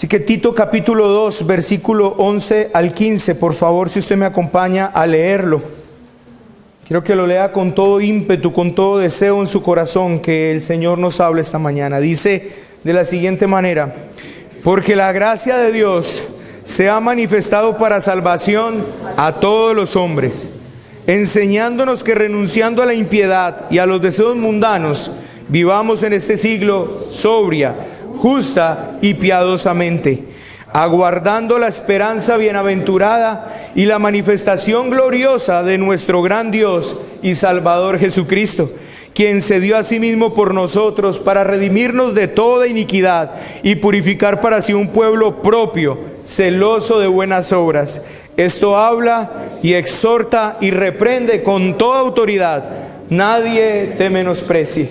Así que Tito capítulo 2, versículo 11 al 15, por favor, si usted me acompaña a leerlo. Quiero que lo lea con todo ímpetu, con todo deseo en su corazón, que el Señor nos hable esta mañana. Dice de la siguiente manera: porque la gracia de Dios se ha manifestado para salvación a todos los hombres, enseñándonos que renunciando a la impiedad y a los deseos mundanos, vivamos en este siglo sobria, justa y piadosamente, aguardando la esperanza bienaventurada y la manifestación gloriosa de nuestro gran Dios y Salvador Jesucristo, quien se dio a sí mismo por nosotros para redimirnos de toda iniquidad y purificar para sí un pueblo propio, celoso de buenas obras. Esto habla y exhorta y reprende con toda autoridad. Nadie te menosprecie.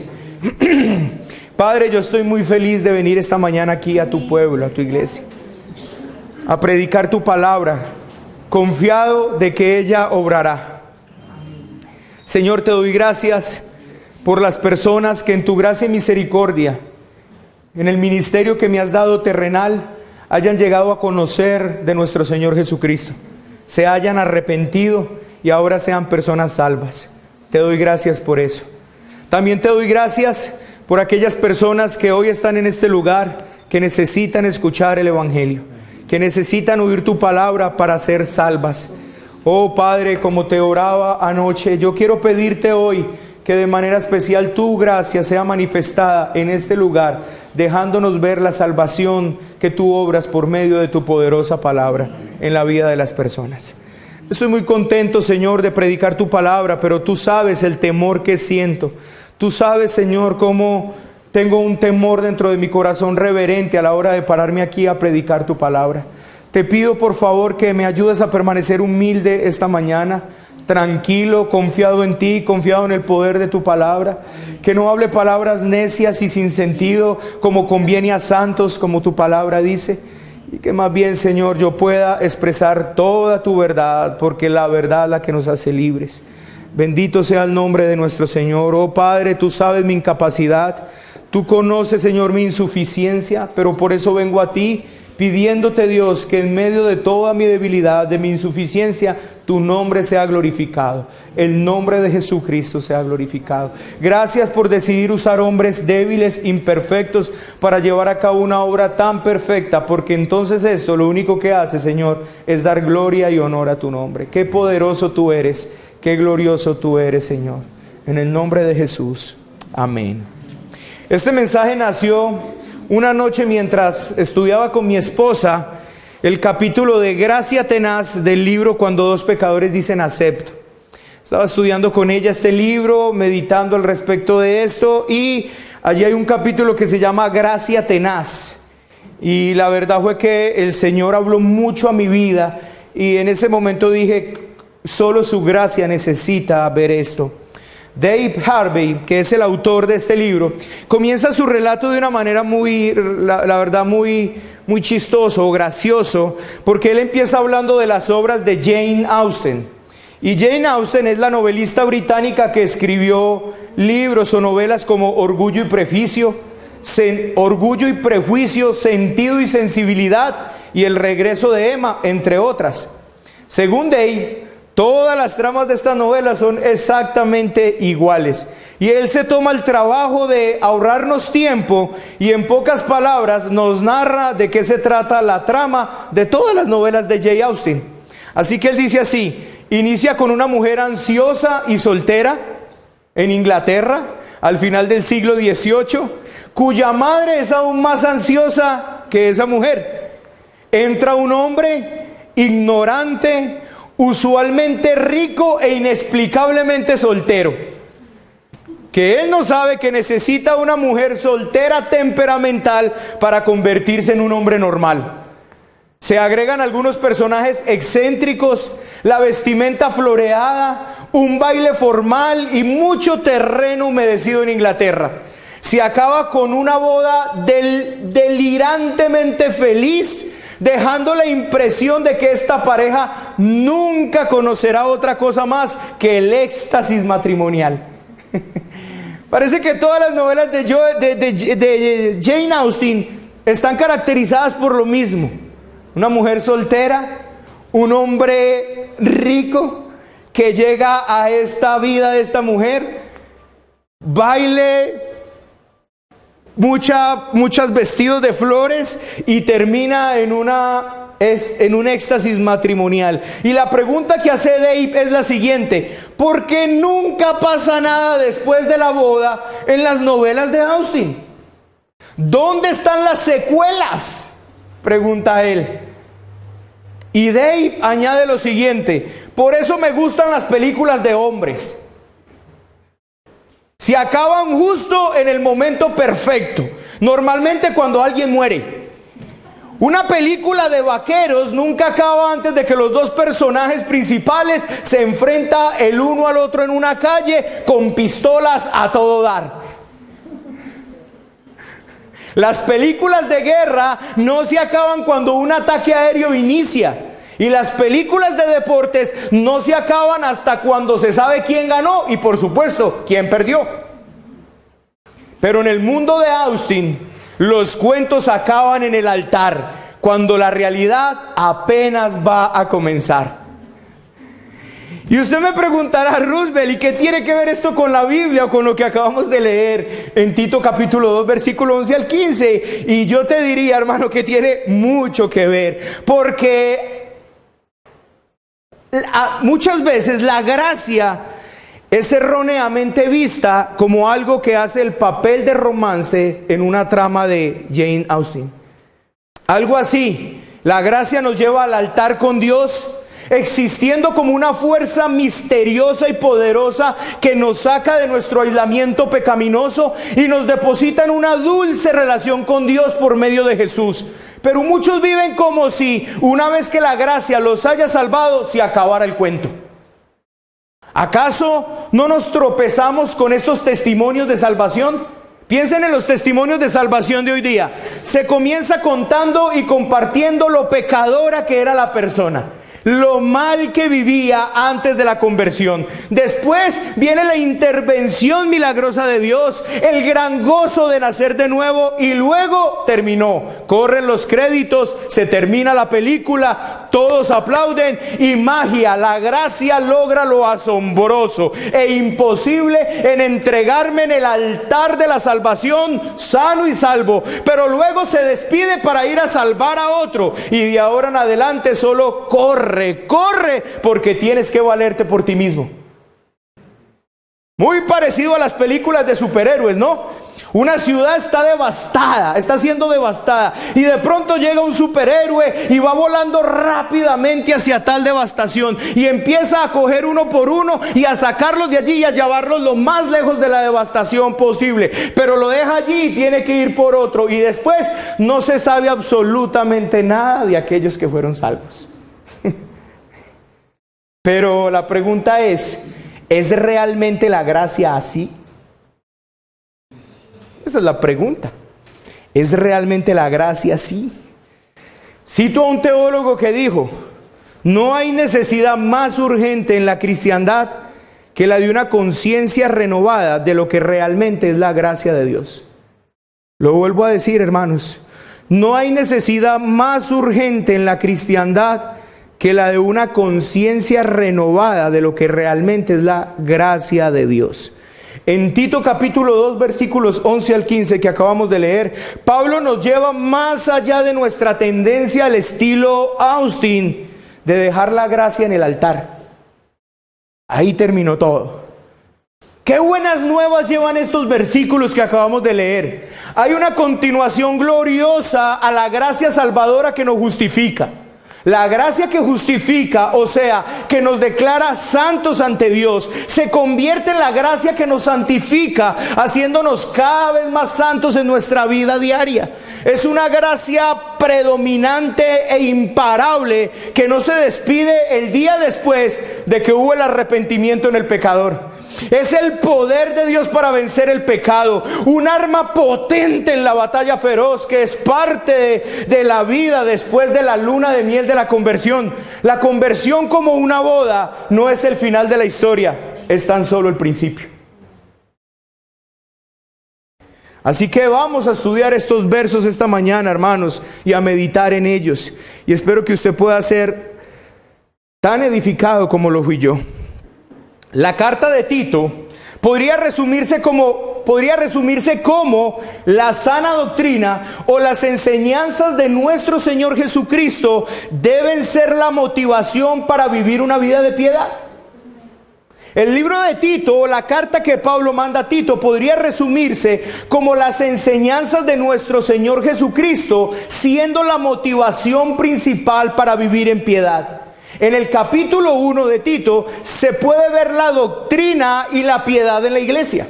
Padre, yo estoy muy feliz de venir esta mañana aquí a tu pueblo, a tu iglesia, a predicar tu palabra, confiado de que ella obrará. Señor, te doy gracias por las personas que en tu gracia y misericordia, en el ministerio que me has dado terrenal, hayan llegado a conocer de nuestro Señor Jesucristo, se hayan arrepentido y ahora sean personas salvas. Te doy gracias por eso. También te doy gracias por aquellas personas que hoy están en este lugar, que necesitan escuchar el Evangelio, que necesitan oír tu palabra para ser salvas. Oh Padre, como te oraba anoche, yo quiero pedirte hoy que de manera especial tu gracia sea manifestada en este lugar, dejándonos ver la salvación que tú obras por medio de tu poderosa palabra en la vida de las personas. Estoy muy contento, Señor, de predicar tu palabra, pero tú sabes el temor que siento. Tú sabes, Señor, cómo tengo un temor dentro de mi corazón reverente a la hora de pararme aquí a predicar tu palabra. Te pido, por favor, que me ayudes a permanecer humilde esta mañana, tranquilo, confiado en ti, confiado en el poder de tu palabra, que no hable palabras necias y sin sentido como conviene a santos, como tu palabra dice, y que más bien, Señor, yo pueda expresar toda tu verdad, porque la verdad es la que nos hace libres. Bendito sea el nombre de nuestro Señor. Oh Padre, tú sabes mi incapacidad, tú conoces, Señor, mi insuficiencia, pero por eso vengo a ti, pidiéndote, Dios, que en medio de toda mi debilidad, de mi insuficiencia, tu nombre sea glorificado, el nombre de Jesucristo sea glorificado. Gracias por decidir usar hombres débiles, imperfectos, para llevar a cabo una obra tan perfecta, porque entonces esto lo único que hace, Señor, es dar gloria y honor a tu nombre. Qué poderoso tú eres, qué glorioso tú eres, Señor. En el nombre de Jesús, amén. Este mensaje nació una noche mientras estudiaba con mi esposa el capítulo de Gracia Tenaz del libro Cuando dos pecadores dicen acepto. Estaba estudiando con ella este libro, meditando al respecto de esto, y allí hay un capítulo que se llama Gracia Tenaz. Y la verdad fue que el Señor habló mucho a mi vida, y en ese momento dije, solo su gracia necesita ver esto. Dave Harvey, que es el autor de este libro, comienza su relato de una manera la verdad muy chistoso o gracioso, porque él empieza hablando de las obras de Jane Austen. Y Jane Austen es la novelista británica que escribió libros o novelas como Orgullo y Prejuicio, Sentido y Sensibilidad y El regreso de Emma, entre otras. Según Dave, todas las tramas de estas novelas son exactamente iguales. Y él se toma el trabajo de ahorrarnos tiempo y en pocas palabras nos narra de qué se trata la trama de todas las novelas de Jane Austen. Así que él dice así: inicia con una mujer ansiosa y soltera en Inglaterra al final del siglo XVIII, cuya madre es aún más ansiosa que esa mujer. Entra un hombre ignorante, usualmente rico e inexplicablemente soltero, que él no sabe que necesita una mujer soltera temperamental para convertirse en un hombre normal. Se agregan algunos personajes excéntricos, la vestimenta floreada, un baile formal y mucho terreno humedecido en Inglaterra. Se acaba con una boda delirantemente feliz, dejando la impresión de que esta pareja nunca conocerá otra cosa más que el éxtasis matrimonial. Parece que todas las novelas de Jane Austen están caracterizadas por lo mismo. Una mujer soltera, un hombre rico que llega a esta vida de esta mujer, baile, muchos vestidos de flores y termina en un éxtasis matrimonial. Y la pregunta que hace Dave es la siguiente: ¿por qué nunca pasa nada después de la boda en las novelas de Austen? ¿Dónde están las secuelas?, pregunta él. Y Dave añade lo siguiente: por eso me gustan las películas de hombres. Se acaban justo en el momento perfecto, normalmente cuando alguien muere. Una película de vaqueros nunca acaba antes de que los dos personajes principales se enfrentan el uno al otro en una calle con pistolas a todo dar. Las películas de guerra no se acaban cuando un ataque aéreo inicia. Y las películas de deportes no se acaban hasta cuando se sabe quién ganó y, por supuesto, quién perdió. Pero en el mundo de Austen, los cuentos acaban en el altar, cuando la realidad apenas va a comenzar. Y usted me preguntará, Roosevelt, ¿y qué tiene que ver esto con la Biblia o con lo que acabamos de leer en Tito capítulo 2, versículo 11 al 15? Y yo te diría, hermano, que tiene mucho que ver, porque muchas veces la gracia es erróneamente vista como algo que hace el papel de romance en una trama de Jane Austen. Algo así, la gracia nos lleva al altar con Dios, existiendo como una fuerza misteriosa y poderosa que nos saca de nuestro aislamiento pecaminoso y nos deposita en una dulce relación con Dios por medio de Jesús. Pero muchos viven como si una vez que la gracia los haya salvado, se acabara el cuento. ¿Acaso no nos tropezamos con estos testimonios de salvación? Piensen en los testimonios de salvación de hoy día. Se comienza contando y compartiendo lo pecadora que era la persona, lo mal que vivía antes de la conversión. Después viene la intervención milagrosa de Dios, el gran gozo de nacer de nuevo, y luego terminó. Corren los créditos, se termina la película, todos aplauden y magia, la gracia logra lo asombroso e imposible en entregarme en el altar de la salvación sano y salvo, pero luego se despide para ir a salvar a otro, y de ahora en adelante solo corre, porque tienes que valerte por ti mismo. Muy parecido a las películas de superhéroes, ¿no? Una ciudad está devastada, está siendo devastada, y de pronto llega un superhéroe y va volando rápidamente hacia tal devastación y empieza a coger uno por uno y a sacarlos de allí y a llevarlos lo más lejos de la devastación posible, pero lo deja allí y tiene que ir por otro, y después no se sabe absolutamente nada de aquellos que fueron salvos. Pero la pregunta ¿es realmente la gracia así? Esa es la pregunta. ¿Es realmente la gracia así? Cito a un teólogo que dijo: no hay necesidad más urgente en la cristiandad que la de una conciencia renovada de lo que realmente es la gracia de Dios. Lo vuelvo a decir, hermanos, no hay necesidad más urgente en la cristiandad que la de una conciencia renovada de lo que realmente es la gracia de Dios. En Tito capítulo 2 versículos 11 al 15 que acabamos de leer, Pablo nos lleva más allá de nuestra tendencia al estilo Austen de dejar la gracia en el altar. Ahí terminó todo. Qué buenas nuevas llevan estos versículos que acabamos de leer. Hay una continuación gloriosa a la gracia salvadora que nos justifica. La gracia que justifica, o sea, que nos declara santos ante Dios, se convierte en la gracia que nos santifica, haciéndonos cada vez más santos en nuestra vida diaria. Es una gracia predominante e imparable que no se despide el día después de que hubo el arrepentimiento en el pecador. Es el poder de Dios para vencer el pecado, un arma potente en la batalla feroz que es parte de la vida después de la luna de miel de la conversión. La conversión, como una boda, no es el final de la historia, es tan solo el principio. Así que vamos a estudiar estos versos esta mañana, hermanos, y a meditar en ellos. Y espero que usted pueda ser tan edificado como lo fui yo. La carta de Tito podría resumirse como la sana doctrina o las enseñanzas de nuestro Señor Jesucristo deben ser la motivación para vivir una vida de piedad. El libro de Tito, o la carta que Pablo manda a Tito, podría resumirse como las enseñanzas de nuestro Señor Jesucristo, siendo la motivación principal para vivir en piedad. En el capítulo 1 de Tito se puede ver la doctrina y la piedad en la iglesia.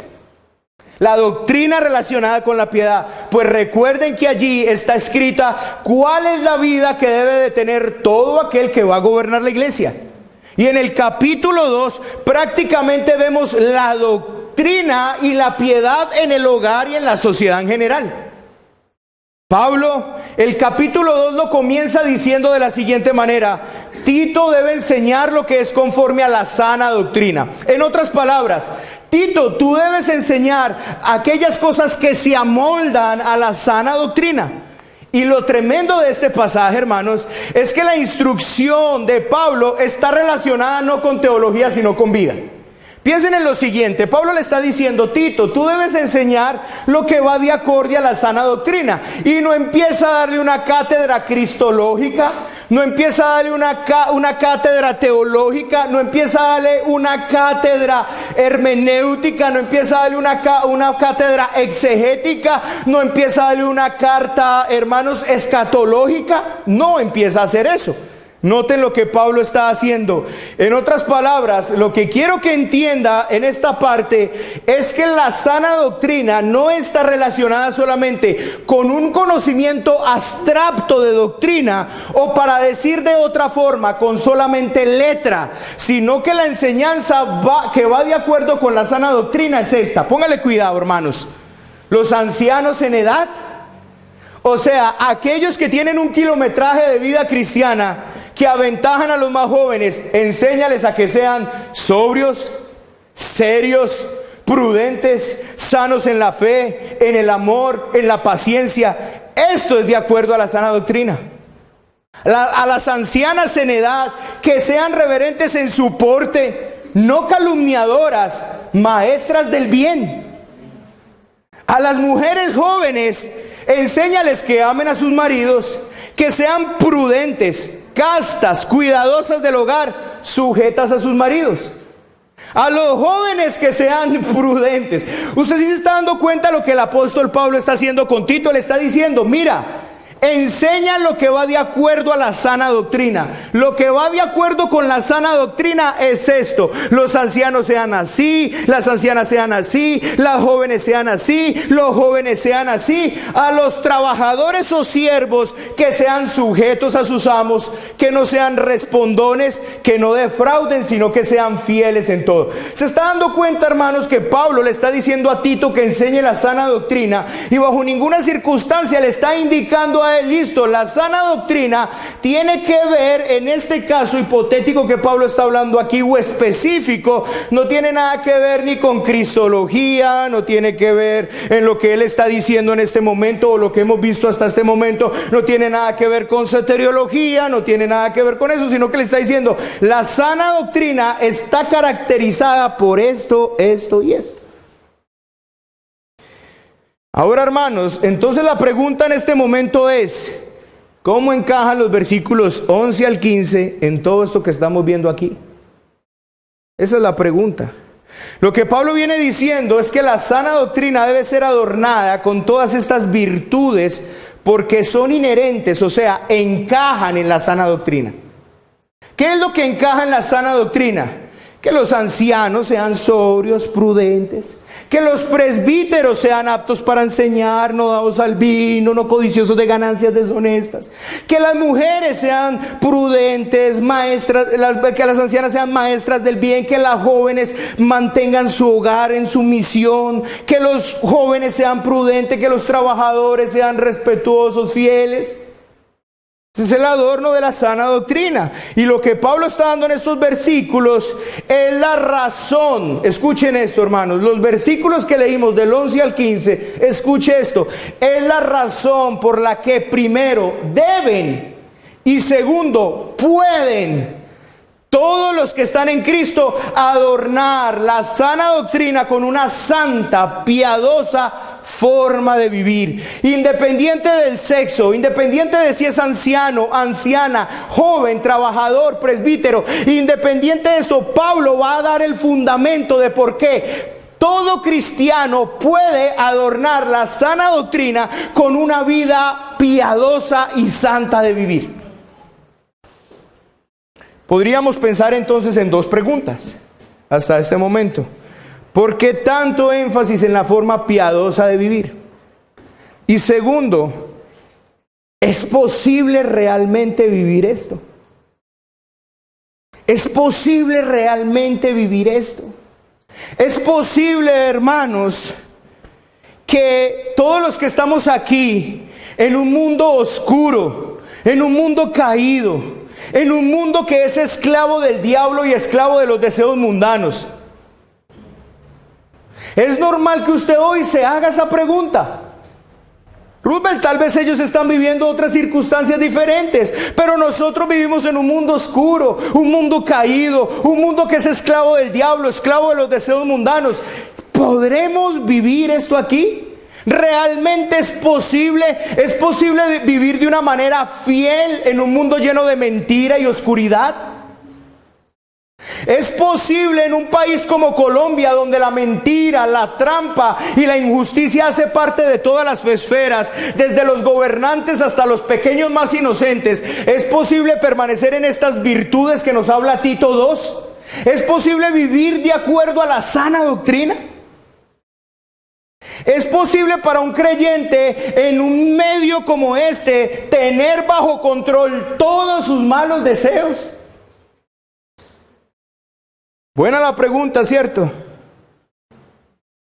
La doctrina relacionada con la piedad. Pues recuerden que allí está escrita cuál es la vida que debe de tener todo aquel que va a gobernar la iglesia. Y en el capítulo 2 prácticamente vemos la doctrina y la piedad en el hogar y en la sociedad en general. Pablo, el capítulo 2 lo comienza diciendo de la siguiente manera: Tito debe enseñar lo que es conforme a la sana doctrina. En otras palabras, Tito, tú debes enseñar aquellas cosas que se amoldan a la sana doctrina. Y lo tremendo de este pasaje, hermanos, es que la instrucción de Pablo está relacionada no con teología, sino con vida. Piensen en lo siguiente: Pablo le está diciendo, Tito, tú debes enseñar lo que va de acorde a la sana doctrina. Y no empieza a darle una cátedra cristológica, no empieza a darle una cátedra teológica, no empieza a darle una cátedra hermenéutica, no empieza a darle una cátedra exegética, no empieza a darle una carta, hermanos, escatológica. No empieza a hacer eso. Noten lo que Pablo está haciendo. En otras palabras, lo que quiero que entienda en esta parte es que la sana doctrina no está relacionada solamente con un conocimiento abstracto de doctrina, o para decir de otra forma, con solamente letra, sino que la enseñanza que va de acuerdo con la sana doctrina es esta. Póngale cuidado, hermanos. Los ancianos en edad, o sea, aquellos que tienen un kilometraje de vida cristiana, que aventajan a los más jóvenes, enséñales a que sean sobrios, serios, prudentes, sanos en la fe, en el amor, en la paciencia. Esto es de acuerdo a la sana doctrina. A las ancianas en edad, que sean reverentes en su porte, no calumniadoras, maestras del bien. A las mujeres jóvenes, enséñales que amen a sus maridos, que sean prudentes, castas, cuidadosas del hogar, sujetas a sus maridos. A los jóvenes, que sean prudentes. Usted sí se está dando cuenta de lo que el apóstol Pablo está haciendo con Tito. Le está diciendo, mira, enseña lo que va de acuerdo a la sana doctrina. Lo que va de acuerdo con la sana doctrina es esto: los ancianos sean así, las ancianas sean así, las jóvenes sean así, los jóvenes sean así. A los trabajadores o siervos, que sean sujetos a sus amos, que no sean respondones, que no defrauden, sino que sean fieles en todo. Se está dando cuenta, hermanos, que Pablo le está diciendo a Tito que enseñe la sana doctrina, y bajo ninguna circunstancia le está indicando a él, listo, la sana doctrina tiene que ver, en este caso hipotético que Pablo está hablando aquí, o específico, no tiene nada que ver ni con cristología, no tiene que ver en lo que él está diciendo en este momento, o lo que hemos visto hasta este momento, no tiene nada que ver con soteriología, no tiene nada que ver con eso, sino que le está diciendo, la sana doctrina está caracterizada por esto, esto y esto. Ahora, hermanos, entonces la pregunta en este momento es, ¿cómo encajan los versículos 11 al 15 en todo esto que estamos viendo aquí? Esa es la pregunta. Lo que Pablo viene diciendo es que la sana doctrina debe ser adornada con todas estas virtudes, porque son inherentes, o sea, encajan en la sana doctrina. ¿Qué es lo que encaja en la sana doctrina? Que los ancianos sean sobrios, prudentes, que los presbíteros sean aptos para enseñar, no dados al vino, no codiciosos de ganancias deshonestas, que las mujeres sean prudentes, maestras, que las ancianas sean maestras del bien, que las jóvenes mantengan su hogar en sumisión, que los jóvenes sean prudentes, que los trabajadores sean respetuosos, fieles. Ese es el adorno de la sana doctrina. Y lo que Pablo está dando en estos versículos es la razón. Escuchen esto, hermanos. Los versículos que leímos del 11 al 15, escuche esto. Es la razón por la que primero deben y segundo pueden todos los que están en Cristo adornar la sana doctrina con una santa, piadosa forma de vivir, independiente del sexo, independiente de si es anciano, anciana, joven, trabajador, presbítero, independiente de eso. Pablo va a dar el fundamento de por qué todo cristiano puede adornar la sana doctrina con una vida piadosa y santa de vivir. Podríamos pensar entonces en dos preguntas hasta este momento. ¿Por qué tanto énfasis en la forma piadosa de vivir? Y segundo, ¿es posible realmente vivir esto? ¿Es posible realmente vivir esto? Es posible, hermanos, que todos los que estamos aquí en un mundo oscuro, en un mundo caído, en un mundo que es esclavo del diablo y esclavo de los deseos mundanos, es normal que usted hoy se haga esa pregunta. Roosevelt, tal vez ellos están viviendo otras circunstancias diferentes, pero nosotros vivimos en un mundo oscuro, un mundo caído, un mundo que es esclavo del diablo, esclavo de los deseos mundanos. ¿Podremos vivir esto aquí? ¿Realmente es posible vivir de una manera fiel en un mundo lleno de mentira y oscuridad? ¿Es posible en un país como Colombia, donde la mentira, la trampa y la injusticia hace parte de todas las esferas, desde los gobernantes hasta los pequeños más inocentes? ¿Es posible permanecer en estas virtudes que nos habla Tito 2? ¿Es posible vivir de acuerdo a la sana doctrina? ¿Es posible para un creyente en un medio como este tener bajo control todos sus malos deseos? Buena la pregunta, ¿cierto?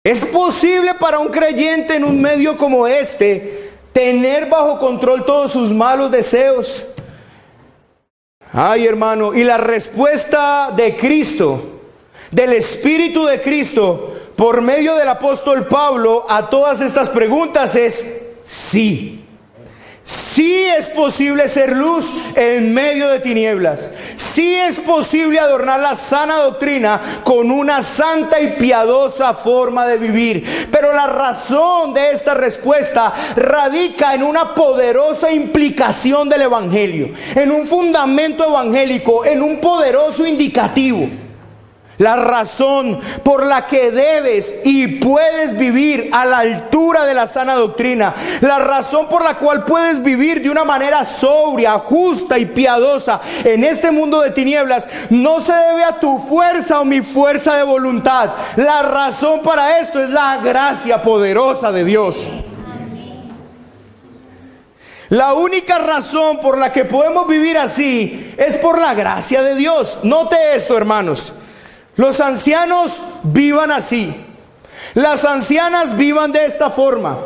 ¿Es posible para un creyente en un medio como este tener bajo control todos sus malos deseos? Ay, hermano, y la respuesta de Cristo, del Espíritu de Cristo, por medio del apóstol Pablo a todas estas preguntas es sí. Sí es posible ser luz en medio de tinieblas. Sí es posible adornar la sana doctrina con una santa y piadosa forma de vivir. Pero la razón de esta respuesta radica en una poderosa implicación del Evangelio, en un fundamento evangélico, en un poderoso indicativo. La razón por la que debes y puedes vivir a la altura de la sana doctrina, la razón por la cual puedes vivir de una manera sobria, justa y piadosa en este mundo de tinieblas, no se debe a tu fuerza o mi fuerza de voluntad. La razón para esto es la gracia poderosa de Dios. La única razón por la que podemos vivir así es por la gracia de Dios. Note esto, hermanos. Los ancianos vivan así. Las ancianas vivan de esta forma.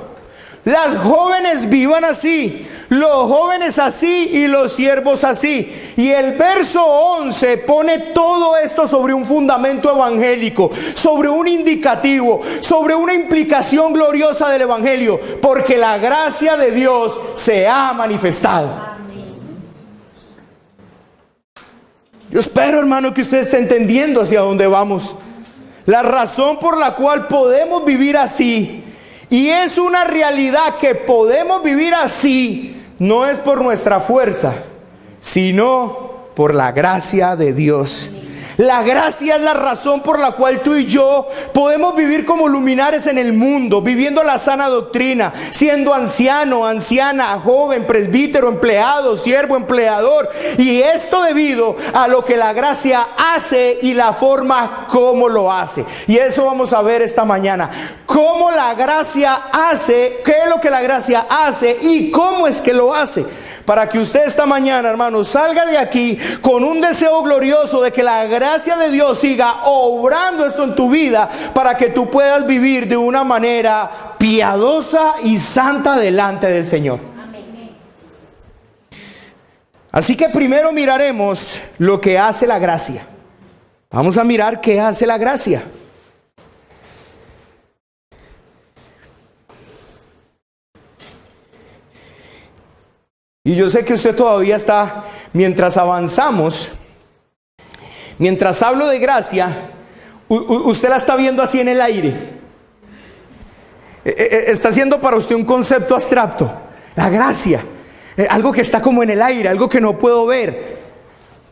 Las jóvenes vivan así. Los jóvenes así y los siervos así. Y el verso 11 pone todo esto sobre un fundamento evangélico, sobre un indicativo, sobre una implicación gloriosa del evangelio, porque la gracia de Dios se ha manifestado. Yo espero, hermano, que usted esté entendiendo hacia dónde vamos. La razón por la cual podemos vivir así, y es una realidad que podemos vivir así, no es por nuestra fuerza, sino por la gracia de Dios. La gracia es la razón por la cual tú y yo podemos vivir como luminares en el mundo, viviendo la sana doctrina, siendo anciano, anciana, joven, presbítero, empleado, siervo, empleador. Y esto debido a lo que la gracia hace y la forma como lo hace. Y eso vamos a ver esta mañana. Cómo la gracia hace, qué es lo que la gracia hace y cómo es que lo hace. Para que usted esta mañana, hermano, salga de aquí con un deseo glorioso de que la gracia de Dios siga obrando esto en tu vida, para que tú puedas vivir de una manera piadosa y santa delante del Señor. Así que primero miraremos lo que hace la gracia. Vamos a mirar qué hace la gracia. Y yo sé que usted todavía está, mientras avanzamos, mientras hablo de gracia, usted la está viendo así en el aire. Está siendo para usted un concepto abstracto. La gracia, algo que está como en el aire, algo que no puedo ver.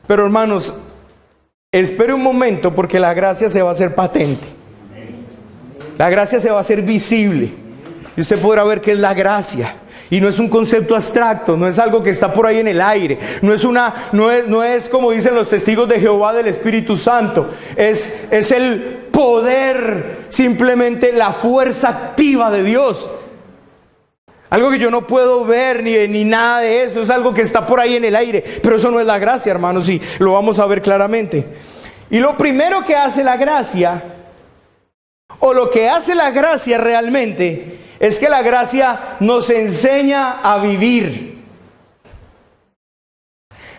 Pero hermanos, espere un momento, porque la gracia se va a hacer patente. La gracia se va a hacer visible. Y usted podrá ver qué es la gracia. Y no es un concepto abstracto, no es algo que está por ahí en el aire, no es como dicen los testigos de Jehová del Espíritu Santo, es el poder, simplemente la fuerza activa de Dios. Algo que yo no puedo ver ni nada de eso, es algo que está por ahí en el aire, pero eso no es la gracia, hermanos, y lo vamos a ver claramente. Y lo primero que hace la gracia, o lo que hace la gracia realmente, es que la gracia nos enseña a vivir.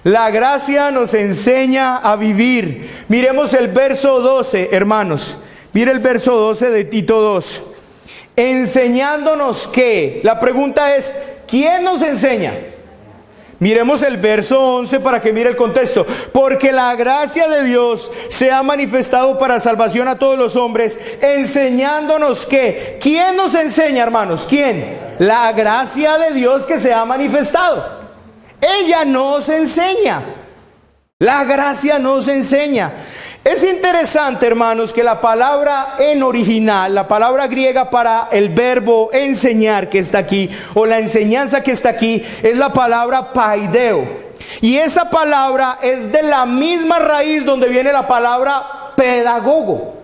La gracia nos enseña a vivir. Miremos el verso 12, hermanos. Mire el verso 12 de Tito 2. Enseñándonos qué. La pregunta es, ¿quién nos enseña? Miremos el verso 11 para que mire el contexto. Porque la gracia de Dios se ha manifestado para salvación a todos los hombres, enseñándonos que. ¿Quién nos enseña, hermanos? ¿Quién? La gracia de Dios que se ha manifestado. Ella nos enseña. La gracia nos enseña. Es interesante, hermanos, que la palabra en original, la palabra griega para el verbo enseñar que está aquí, o la enseñanza que está aquí, es la palabra paideo. Y esa palabra es de la misma raíz donde viene la palabra pedagogo.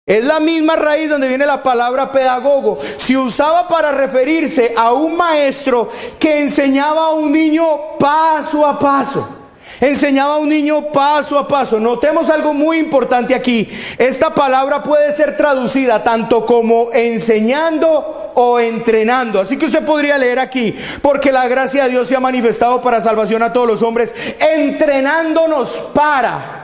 Es la misma raíz donde viene la palabra pedagogo. Se usaba para referirse a un maestro que enseñaba a un niño paso a paso. Enseñaba a un niño paso a paso. Notemos algo muy importante aquí. Esta palabra puede ser traducida tanto como enseñando o entrenando. Así que usted podría leer aquí: porque la gracia de Dios se ha manifestado para salvación a todos los hombres, entrenándonos para.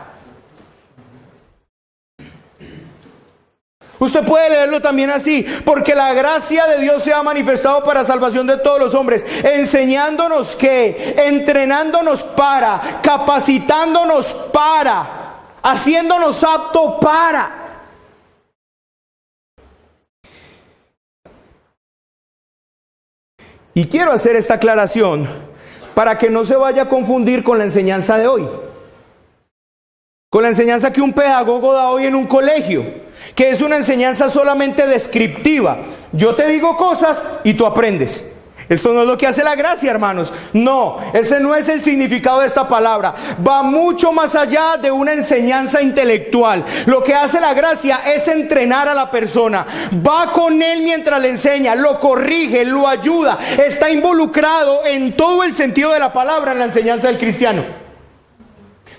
Usted puede leerlo también así: porque la gracia de Dios se ha manifestado para salvación de todos los hombres, enseñándonos que, entrenándonos para, capacitándonos para, haciéndonos apto para. Y quiero hacer esta aclaración para que no se vaya a confundir con la enseñanza de hoy, con la enseñanza que un pedagogo da hoy en un colegio, que es una enseñanza solamente descriptiva. Yo te digo cosas y tú aprendes. Esto no es lo que hace la gracia, hermanos. No, ese no es el significado de esta palabra. Va mucho más allá de una enseñanza intelectual. Lo que hace la gracia es entrenar a la persona. Va con él mientras le enseña, lo corrige, lo ayuda. Está involucrado en todo el sentido de la palabra en la enseñanza del cristiano.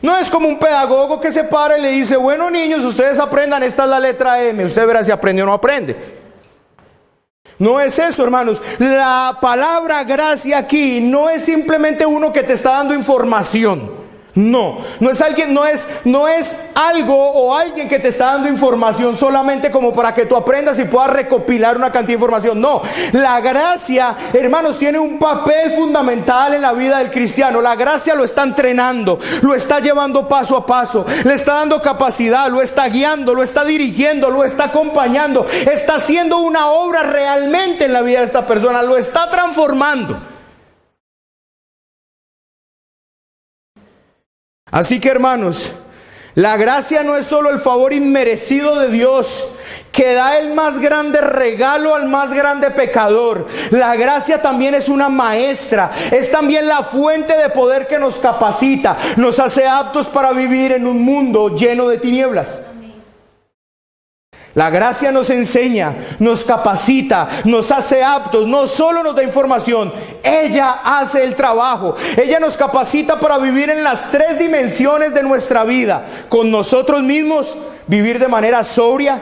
No es como un pedagogo que se para y le dice: bueno, niños, ustedes aprendan, esta es la letra M, usted verá si aprende o no aprende. No es eso, hermanos. La palabra gracia aquí no es simplemente uno que te está dando información. No es alguien, no es algo o alguien que te está dando información solamente como para que tú aprendas y puedas recopilar una cantidad de información. No, la gracia, hermanos, tiene un papel fundamental en la vida del cristiano. La gracia lo está entrenando, lo está llevando paso a paso, le está dando capacidad, lo está guiando, lo está dirigiendo, lo está acompañando, está haciendo una obra realmente en la vida de esta persona, lo está transformando. Así que, hermanos, la gracia no es solo el favor inmerecido de Dios que da el más grande regalo al más grande pecador. La gracia también es una maestra, es también la fuente de poder que nos capacita, nos hace aptos para vivir en un mundo lleno de tinieblas. La gracia nos enseña, nos capacita, nos hace aptos, no solo nos da información, ella hace el trabajo. Ella nos capacita para vivir en las tres dimensiones de nuestra vida: con nosotros mismos, vivir de manera sobria;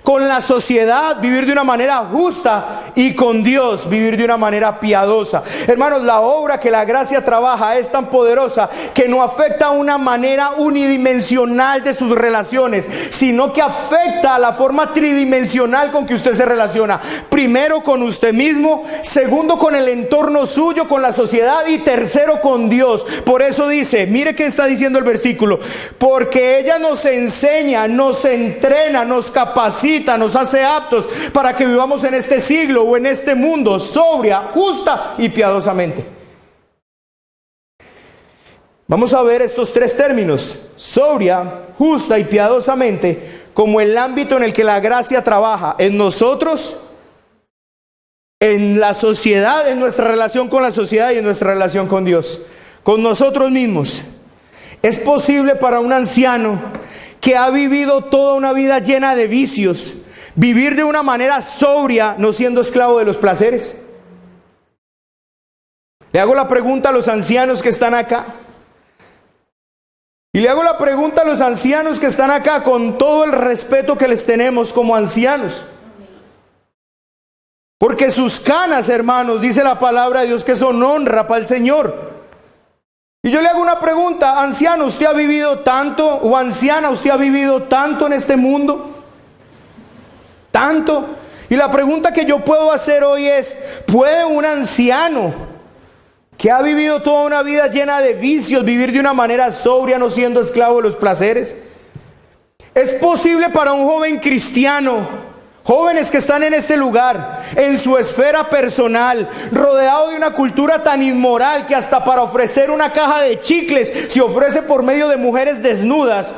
con la sociedad vivir de una manera justa y con Dios vivir de una manera piadosa. Hermanos, la obra que la gracia trabaja es tan poderosa que no afecta a una manera unidimensional de sus relaciones, sino que afecta a la forma tridimensional con que usted se relaciona. Primero con usted mismo, segundo con el entorno suyo, con la sociedad, y tercero con Dios. Por eso dice, mire qué está diciendo el versículo: porque ella nos enseña, nos entrena, nos capacita, nos hace aptos para que vivamos en este siglo o en este mundo sobria, justa y piadosamente. Vamos a ver estos tres términos: sobria, justa y piadosamente, como el ámbito en el que la gracia trabaja en nosotros, en la sociedad, en nuestra relación con la sociedad y en nuestra relación con Dios, con nosotros mismos. Es posible para un anciano que ha vivido toda una vida llena de vicios vivir de una manera sobria, no siendo esclavo de los placeres. Le hago la pregunta a los ancianos que están acá. Y le hago la pregunta a los ancianos que están acá con todo el respeto que les tenemos como ancianos. Porque sus canas, hermanos, dice la palabra de Dios que son honra para el Señor. Y yo le hago una pregunta: anciano, ¿usted ha vivido tanto? O anciana, ¿usted ha vivido tanto en este mundo? ¿Tanto? Y la pregunta que yo puedo hacer hoy es: ¿puede un anciano que ha vivido toda una vida llena de vicios vivir de una manera sobria, no siendo esclavo de los placeres? ¿Es posible para un joven cristiano, jóvenes que están en este lugar, en su esfera personal, rodeado de una cultura tan inmoral que hasta para ofrecer una caja de chicles se ofrece por medio de mujeres desnudas?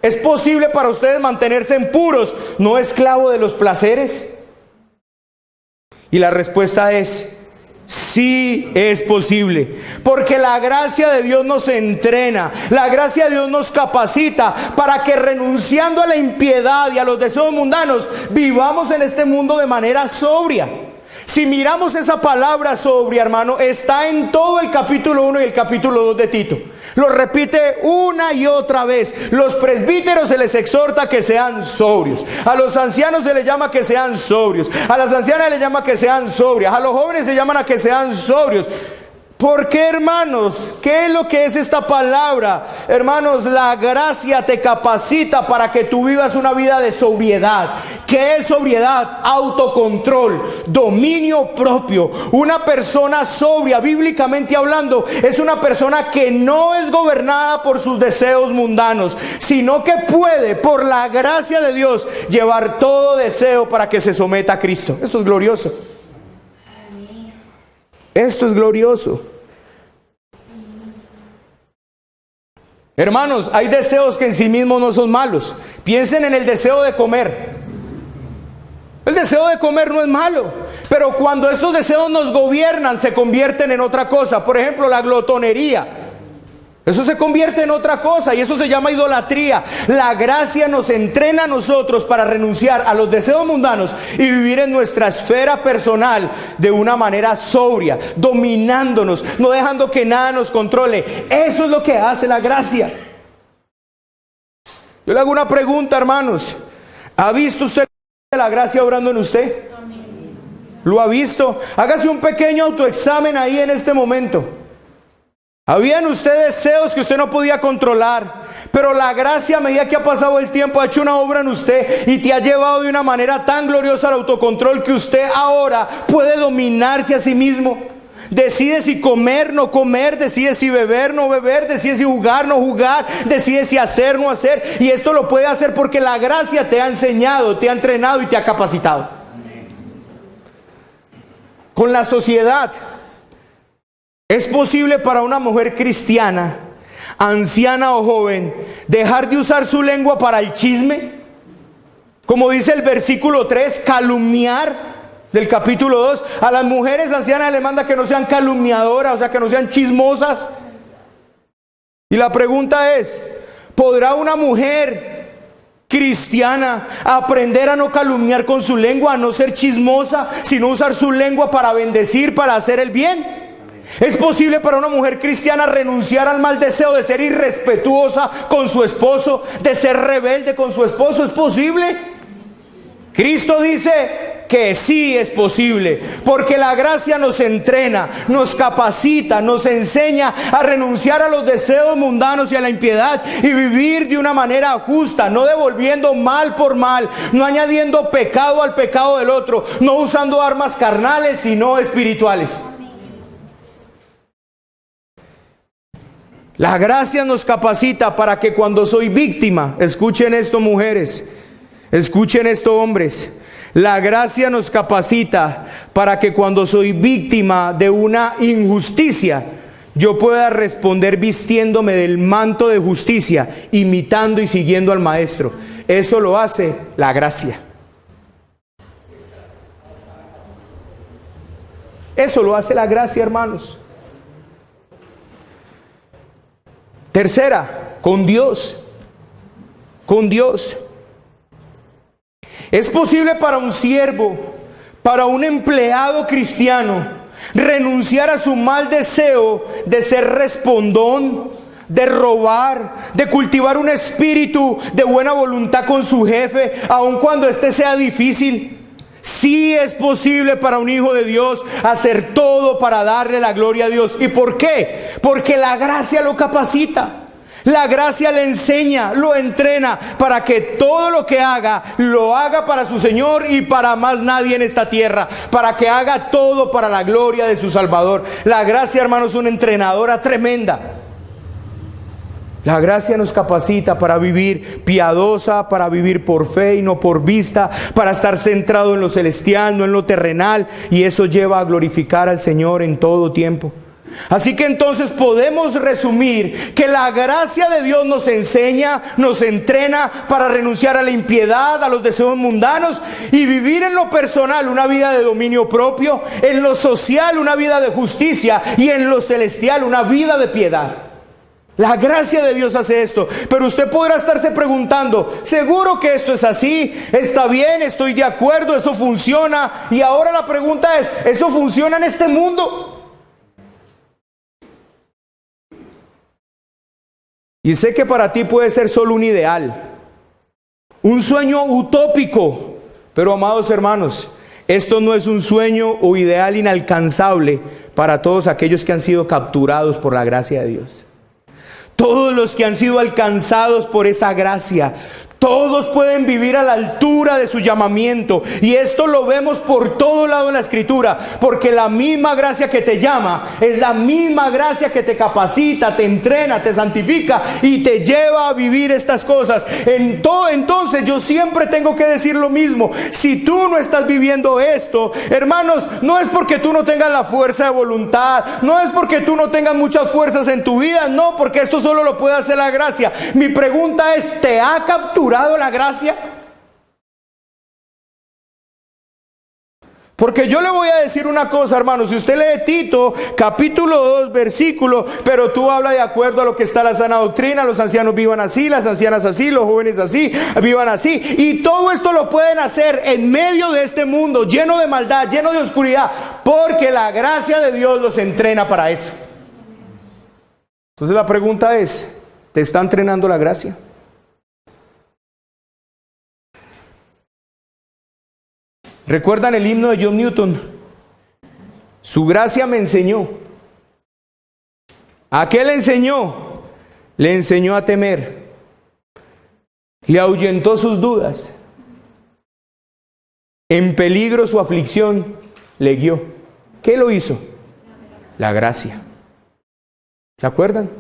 ¿Es posible para ustedes mantenerse en puros, no esclavo de los placeres? Y la respuesta es: sí es posible, porque la gracia de Dios nos entrena, la gracia de Dios nos capacita para que, renunciando a la impiedad y a los deseos mundanos, vivamos en este mundo de manera sobria. Si miramos esa palabra sobria, hermano, está en todo el capítulo 1 y el capítulo 2 de Tito. Lo repite una y otra vez. Los presbíteros se les exhorta que sean sobrios. A los ancianos se les llama que sean sobrios. A las ancianas les llama que sean sobrias. A los jóvenes se llaman a que sean sobrios. ¿Por qué, hermanos? ¿Qué es lo que es esta palabra? Hermanos, la gracia te capacita para que tú vivas una vida de sobriedad. ¿Qué es sobriedad? Autocontrol, dominio propio. Una persona sobria, bíblicamente hablando, es una persona que no es gobernada por sus deseos mundanos, sino que puede, por la gracia de Dios, llevar todo deseo para que se someta a Cristo. Esto es glorioso. Esto es glorioso. Hermanos, hay deseos que en sí mismos no son malos. Piensen en el deseo de comer. El deseo de comer no es malo, pero cuando esos deseos nos gobiernan, se convierten en otra cosa. Por ejemplo, la glotonería. Eso se convierte en otra cosa y eso se llama idolatría. La gracia nos entrena a nosotros para renunciar a los deseos mundanos y vivir en nuestra esfera personal de una manera sobria, dominándonos, no dejando que nada nos controle. Eso es lo que hace la gracia. Yo le hago una pregunta, hermanos. ¿Ha visto usted la gracia obrando en usted? ¿Lo ha visto? Hágase un pequeño autoexamen ahí en este momento. Habían ustedes deseos que usted no podía controlar, pero la gracia, a medida que ha pasado el tiempo, ha hecho una obra en usted y te ha llevado de una manera tan gloriosa al autocontrol que usted ahora puede dominarse a sí mismo. Decide si comer, no comer, decide si beber, no beber, decide si jugar, no jugar, decide si hacer, no hacer. Y esto lo puede hacer porque la gracia te ha enseñado, te ha entrenado y te ha capacitado. Con la sociedad, ¿es posible para una mujer cristiana, anciana o joven, dejar de usar su lengua para el chisme? Como dice el versículo 3, calumniar del capítulo 2. A las mujeres ancianas les manda que no sean calumniadoras, o sea, que no sean chismosas. Y la pregunta es, ¿podrá una mujer cristiana aprender a no calumniar con su lengua, a no ser chismosa, sino usar su lengua para bendecir, para hacer el bien? ¿Es posible para una mujer cristiana renunciar al mal deseo de ser irrespetuosa con su esposo, de ser rebelde con su esposo? ¿Es posible? Cristo dice que sí es posible, porque la gracia nos entrena, nos capacita, nos enseña a renunciar a los deseos mundanos y a la impiedad y vivir de una manera justa, no devolviendo mal por mal, no añadiendo pecado al pecado del otro, no usando armas carnales sino espirituales. La gracia nos capacita para que cuando soy víctima, escuchen esto mujeres, escuchen esto hombres, la gracia nos capacita para que cuando soy víctima de una injusticia, yo pueda responder vistiéndome del manto de justicia, imitando y siguiendo al Maestro. Eso lo hace la gracia. Eso lo hace la gracia, hermanos. Tercera, con Dios. Con Dios. Es posible para un siervo, para un empleado cristiano, renunciar a su mal deseo de ser respondón, de robar, de cultivar un espíritu de buena voluntad con su jefe, aun cuando este sea difícil. Sí es posible para un hijo de Dios hacer todo para darle la gloria a Dios. ¿Y por qué? Porque la gracia lo capacita. La gracia le enseña, lo entrena para que todo lo que haga, lo haga para su Señor y para más nadie en esta tierra. Para que haga todo para la gloria de su Salvador. La gracia, hermanos, es una entrenadora tremenda. La gracia nos capacita para vivir piadosa, para vivir por fe y no por vista, para estar centrado en lo celestial, no en lo terrenal, y eso lleva a glorificar al Señor en todo tiempo. Así que entonces podemos resumir que la gracia de Dios nos enseña, nos entrena para renunciar a la impiedad, a los deseos mundanos y vivir en lo personal una vida de dominio propio, en lo social una vida de justicia y en lo celestial una vida de piedad. La gracia de Dios hace esto, pero usted podrá estarse preguntando, ¿seguro que esto es así? ¿Está bien? ¿Estoy de acuerdo? ¿Eso funciona? Y ahora la pregunta es, ¿eso funciona en este mundo? Y sé que para ti puede ser solo un ideal, un sueño utópico, pero amados hermanos, esto no es un sueño o ideal inalcanzable para todos aquellos que han sido capturados por la gracia de Dios. Todos los que han sido alcanzados por esa gracia, todos pueden vivir a la altura de su llamamiento. Y esto lo vemos por todo lado en la Escritura, porque la misma gracia que te llama es la misma gracia que te capacita, te entrena, te santifica y te lleva a vivir estas cosas. Entonces yo siempre tengo que decir lo mismo: si tú no estás viviendo esto, hermanos, no es porque tú no tengas la fuerza de voluntad, no es porque tú no tengas muchas fuerzas en tu vida, no, porque esto solo lo puede hacer la gracia. Mi pregunta es, ¿te ha capturado la gracia? Porque yo le voy a decir una cosa, hermano. Si usted lee Tito capítulo 2 versículo, pero tú hablas de acuerdo a lo que está la sana doctrina, los ancianos vivan así, las ancianas así, los jóvenes así, vivan así, y todo esto lo pueden hacer en medio de este mundo lleno de maldad, lleno de oscuridad, porque la gracia de Dios los entrena para eso. Entonces la pregunta es, ¿te está entrenando la gracia? ¿Recuerdan el himno de John Newton? Su gracia me enseñó. ¿A qué le enseñó? Le enseñó a temer. Le ahuyentó sus dudas. En peligro su aflicción le guió. ¿Qué lo hizo? La gracia. ¿Se acuerdan?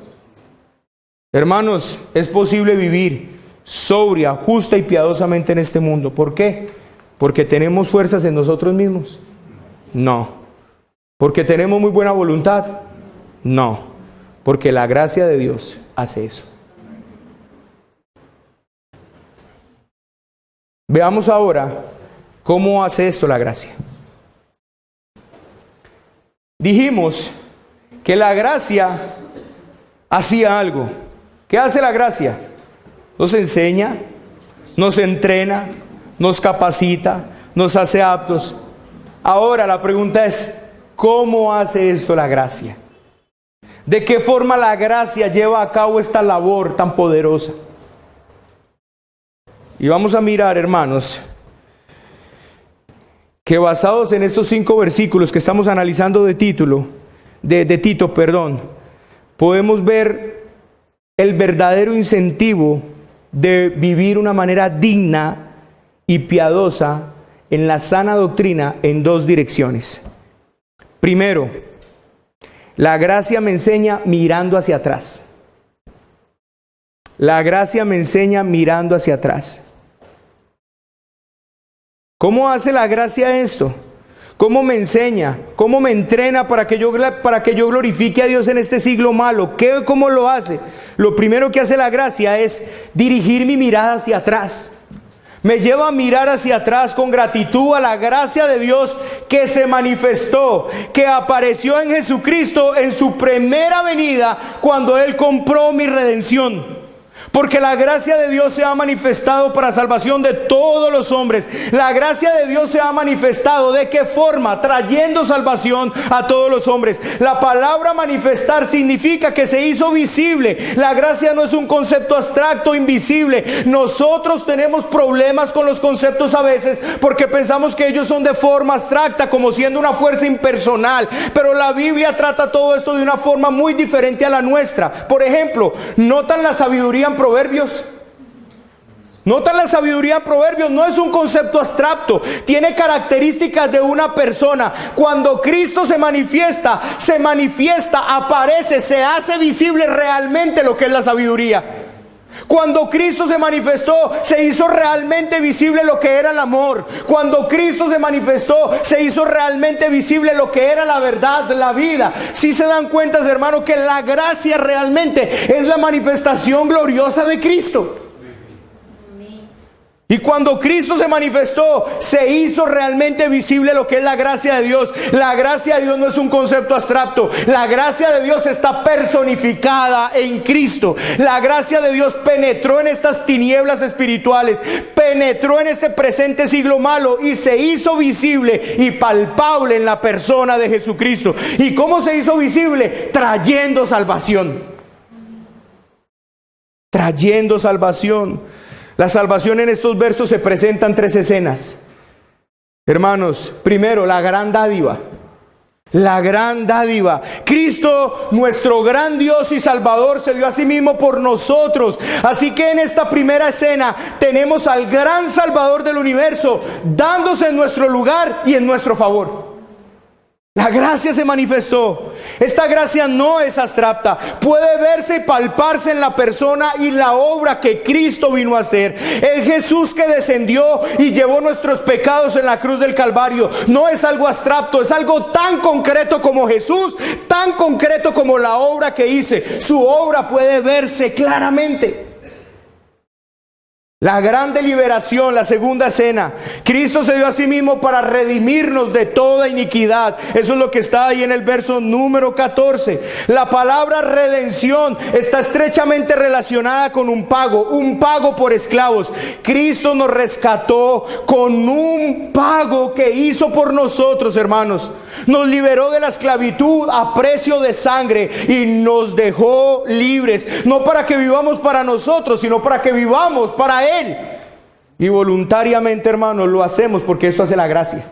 Hermanos, es posible vivir sobria, justa y piadosamente en este mundo. ¿Por qué? ¿Porque tenemos fuerzas en nosotros mismos? No. ¿Porque tenemos muy buena voluntad? No. Porque la gracia de Dios hace eso. Veamos ahora cómo hace esto la gracia. Dijimos que la gracia hacía algo. ¿Qué hace la gracia? Nos enseña, nos entrena, nos capacita, nos hace aptos. Ahora la pregunta es, ¿cómo hace esto la gracia? ¿De qué forma la gracia lleva a cabo esta labor tan poderosa? Y vamos a mirar, hermanos, que basados en estos 5 versículos que estamos analizando de Tito, podemos ver el verdadero incentivo de vivir una manera digna y piadosa en la sana doctrina en 2 direcciones. Primero, la gracia me enseña mirando hacia atrás. La gracia me enseña mirando hacia atrás. ¿Cómo hace la gracia esto? ¿Cómo me enseña? ¿Cómo me entrena para que yo glorifique a Dios en este siglo malo? ¿Cómo lo hace? Lo primero que hace la gracia es dirigir mi mirada hacia atrás. Me lleva a mirar hacia atrás con gratitud a la gracia de Dios que se manifestó, que apareció en Jesucristo en su primera venida cuando Él compró mi redención. Porque la gracia de Dios se ha manifestado para salvación de todos los hombres. La gracia de Dios se ha manifestado. ¿De qué forma? Trayendo salvación a todos los hombres. La palabra manifestar significa que se hizo visible. La gracia no es un concepto abstracto, invisible. Nosotros tenemos problemas con los conceptos a veces porque pensamos que ellos son de forma abstracta, como siendo una fuerza impersonal. Pero la Biblia trata todo esto de una forma muy diferente a la nuestra. Por ejemplo, ¿notan la sabiduría en Proverbios? ¿Notan la sabiduría en Proverbios? No es un concepto abstracto, tiene características de una persona. Cuando Cristo se manifiesta, aparece, se hace visible realmente lo que es la sabiduría. Cuando Cristo se manifestó, se hizo realmente visible lo que era el amor. Cuando Cristo se manifestó, se hizo realmente visible lo que era la verdad, la vida. Si se dan cuenta, hermano, que la gracia realmente es la manifestación gloriosa de Cristo. Y cuando Cristo se manifestó, se hizo realmente visible lo que es la gracia de Dios. La gracia de Dios no es un concepto abstracto. La gracia de Dios está personificada en Cristo. La gracia de Dios penetró en estas tinieblas espirituales, penetró en este presente siglo malo y se hizo visible y palpable en la persona de Jesucristo. ¿Y cómo se hizo visible? Trayendo salvación. Trayendo salvación. La salvación en estos versos se presenta en 3 escenas. Hermanos, primero, la gran dádiva. La gran dádiva. Cristo, nuestro gran Dios y Salvador, se dio a sí mismo por nosotros. Así que en esta primera escena tenemos al gran Salvador del universo dándose en nuestro lugar y en nuestro favor. La gracia se manifestó. Esta gracia no es abstracta. Puede verse y palparse en la persona y la obra que Cristo vino a hacer. Es Jesús que descendió y llevó nuestros pecados en la cruz del Calvario. No es algo abstracto, es algo tan concreto como Jesús, tan concreto como la obra que hice. Su obra puede verse claramente. La gran deliberación, la segunda cena. Cristo se dio a sí mismo para redimirnos de toda iniquidad. Eso es lo que está ahí en el verso número 14. La palabra redención está estrechamente relacionada con un pago por esclavos. Cristo nos rescató con un pago que hizo por nosotros, hermanos. Nos liberó de la esclavitud a precio de sangre y nos dejó libres. No para que vivamos para nosotros, sino para que vivamos para Él. Y voluntariamente, hermanos, lo hacemos porque esto hace la gracia.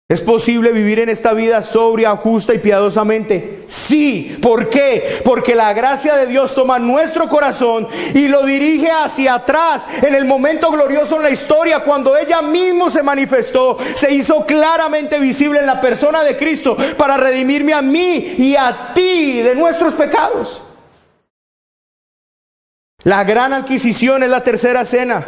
¿Es posible vivir en esta vida sobria, justa y piadosamente? Sí. ¿Por qué? Porque la gracia de Dios toma nuestro corazón y lo dirige hacia atrás en el momento glorioso en la historia, cuando ella misma se manifestó, se hizo claramente visible en la persona de Cristo para redimirme a mí y a ti de nuestros pecados. La gran adquisición es la tercera cena.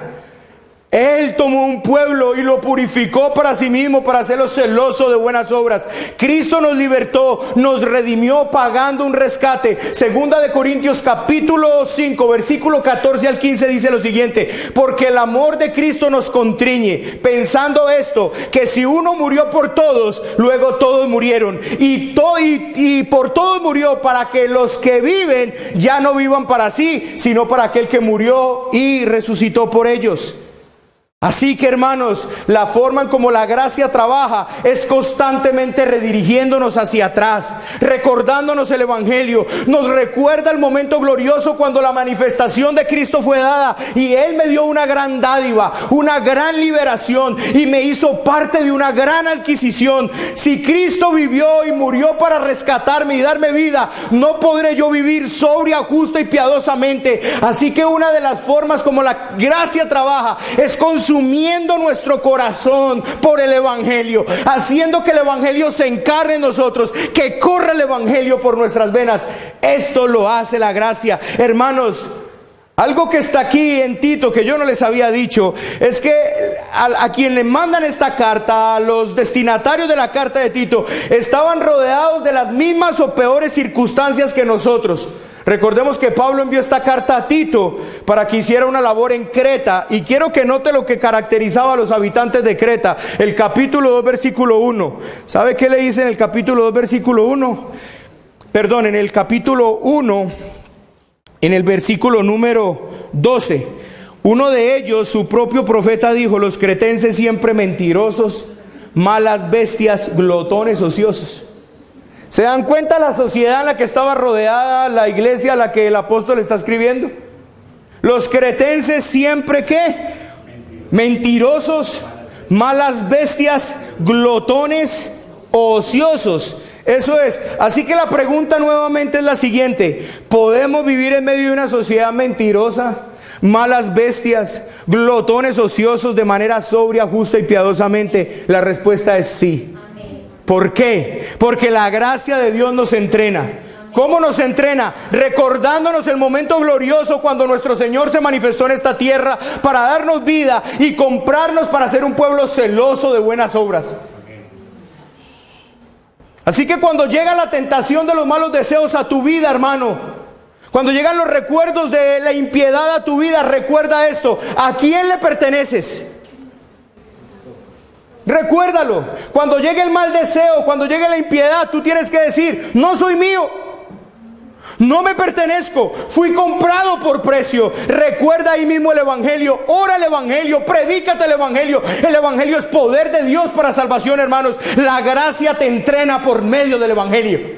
Él tomó un pueblo y lo purificó para sí mismo, para hacerlo celoso de buenas obras. Cristo nos libertó, nos redimió pagando un rescate. Segunda de Corintios capítulo 5, versículo 14 al 15 dice lo siguiente: porque el amor de Cristo nos constriñe, pensando esto, que si uno murió por todos, luego todos murieron. Y por todos murió, para que los que viven ya no vivan para sí, sino para aquel que murió y resucitó por ellos. Así que, hermanos, la forma en como la gracia trabaja es constantemente redirigiéndonos hacia atrás, recordándonos el Evangelio. Nos recuerda el momento glorioso cuando la manifestación de Cristo fue dada y Él me dio una gran dádiva, una gran liberación y me hizo parte de una gran adquisición. Si Cristo vivió y murió para rescatarme y darme vida, no podré yo vivir sobria, justa y piadosamente. Así que una de las formas como la gracia trabaja es consumiendo nuestro corazón por el Evangelio, haciendo que el Evangelio se encarne en nosotros, que corra el Evangelio por nuestras venas. Esto lo hace la gracia. Hermanos, algo que está aquí en Tito que yo no les había dicho es que a quien le mandan esta carta, a los destinatarios de la carta de Tito, estaban rodeados de las mismas o peores circunstancias que nosotros. Recordemos que Pablo envió esta carta a Tito para que hiciera una labor en Creta, y quiero que note lo que caracterizaba a los habitantes de Creta. El capítulo 2 versículo 1. ¿Sabe qué le dice en el capítulo 2 versículo 1? Perdón, en el capítulo 1, en el versículo número 12. Uno de ellos, su propio profeta, dijo: los cretenses siempre mentirosos, malas bestias, glotones, ociosos. ¿Se dan cuenta la sociedad en la que estaba rodeada la iglesia a la que el apóstol está escribiendo? Los cretenses siempre, ¿qué? Mentirosos, malas bestias, glotones, ociosos. Eso es. Así que la pregunta nuevamente es la siguiente: ¿podemos vivir en medio de una sociedad mentirosa, malas bestias, glotones, ociosos de manera sobria, justa y piadosamente? La respuesta es sí. ¿Por qué? Porque la gracia de Dios nos entrena. ¿Cómo nos entrena? Recordándonos el momento glorioso cuando nuestro Señor se manifestó en esta tierra para darnos vida y comprarnos para ser un pueblo celoso de buenas obras. Así que cuando llega la tentación de los malos deseos a tu vida, hermano, cuando llegan los recuerdos de la impiedad a tu vida, recuerda esto: ¿a quién le perteneces? Recuérdalo. Cuando llegue el mal deseo, cuando llegue la impiedad, tú tienes que decir: no soy mío, no me pertenezco, fui comprado por precio. Recuerda ahí mismo el Evangelio, ora el Evangelio, predícate el Evangelio. El Evangelio es poder de Dios para salvación, hermanos. La gracia te entrena por medio del Evangelio.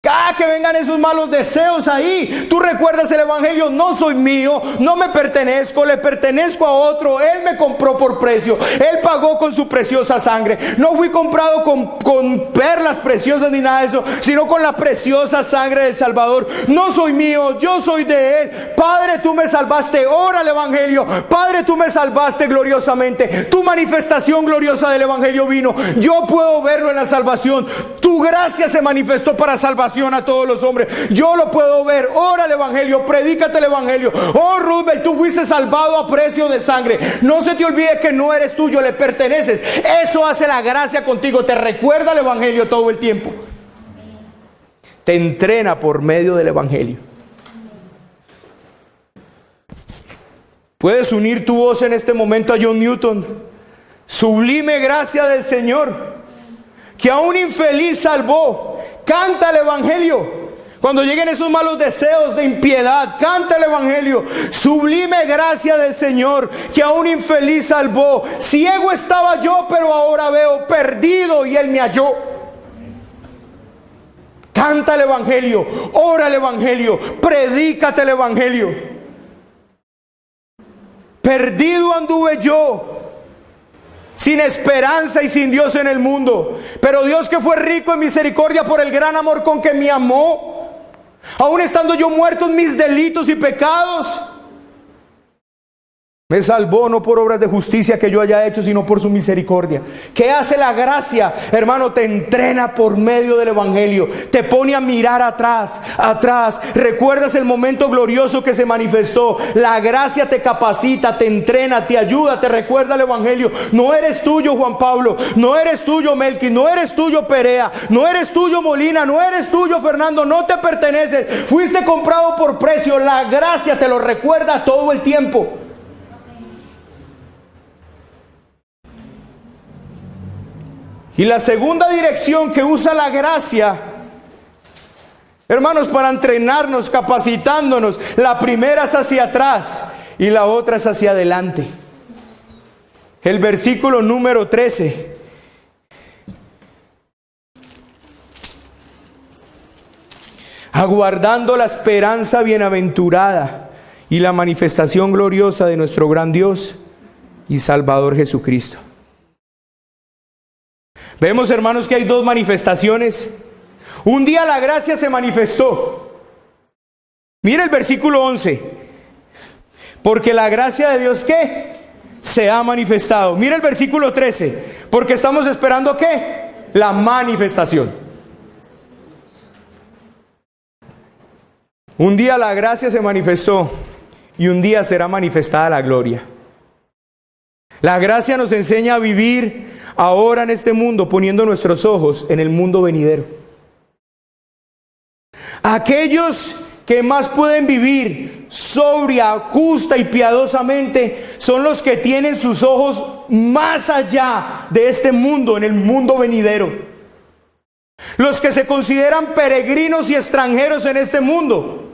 Cada que vengan esos malos deseos ahí, tú recuerdas el Evangelio: no soy mío, no me pertenezco, le pertenezco a otro. Él me compró por precio, Él pagó con su preciosa sangre. No fui comprado con perlas preciosas ni nada de eso, sino con la preciosa sangre del Salvador. No soy mío, yo soy de Él. Padre, tú me salvaste, ora el Evangelio. Padre, tú me salvaste gloriosamente. Tu manifestación gloriosa del Evangelio vino. Yo puedo verlo en la salvación. Tu gracia se manifestó para salvación a todos los hombres. Yo lo puedo ver. Ora el Evangelio, predícate el Evangelio. Oh, Rubén, tú fuiste salvado a precio de sangre. No se te olvide que no eres tuyo, le perteneces. Eso hace la gracia contigo. Te recuerda el Evangelio todo el tiempo. Te entrena por medio del Evangelio. Puedes unir tu voz en este momento a John Newton. Sublime gracia del Señor, que a un infeliz salvó. Canta el Evangelio. Cuando lleguen esos malos deseos de impiedad, canta el Evangelio. Sublime gracia del Señor, que a un infeliz salvó. Ciego estaba yo, pero ahora veo. Perdido, y Él me halló. Canta el Evangelio, ora el Evangelio, predícate el Evangelio. Perdido anduve yo, sin esperanza y sin Dios en el mundo. Pero Dios, que fue rico en misericordia por el gran amor con que me amó, aun estando yo muerto en mis delitos y pecados, me salvó, no por obras de justicia que yo haya hecho, sino por su misericordia. ¿Qué hace la gracia? Hermano, te entrena por medio del Evangelio. Te pone a mirar atrás. Recuerdas el momento glorioso que se manifestó. La gracia te capacita, te entrena, te ayuda, te recuerda el Evangelio. No eres tuyo, Juan Pablo. No eres tuyo, Melqui. No eres tuyo, Perea. No eres tuyo, Molina. No eres tuyo, Fernando. No te perteneces. Fuiste comprado por precio. La gracia te lo recuerda todo el tiempo. Y la segunda dirección que usa la gracia, hermanos, para entrenarnos, capacitándonos, la primera es hacia atrás y la otra es hacia adelante. El versículo número 13. Aguardando la esperanza bienaventurada y la manifestación gloriosa de nuestro gran Dios y Salvador Jesucristo. Vemos, hermanos, que hay dos manifestaciones. Un día la gracia se manifestó. Mira el versículo 11. Porque la gracia de Dios, ¿qué? Se ha manifestado. Mira el versículo 13. Porque estamos esperando, ¿qué? La manifestación. Un día la gracia se manifestó y un día será manifestada la gloria. La gracia nos enseña a vivir ahora en este mundo, poniendo nuestros ojos en el mundo venidero. Aquellos que más pueden vivir sobria, justa y piadosamente son los que tienen sus ojos más allá de este mundo, en el mundo venidero. Los que se consideran peregrinos y extranjeros en este mundo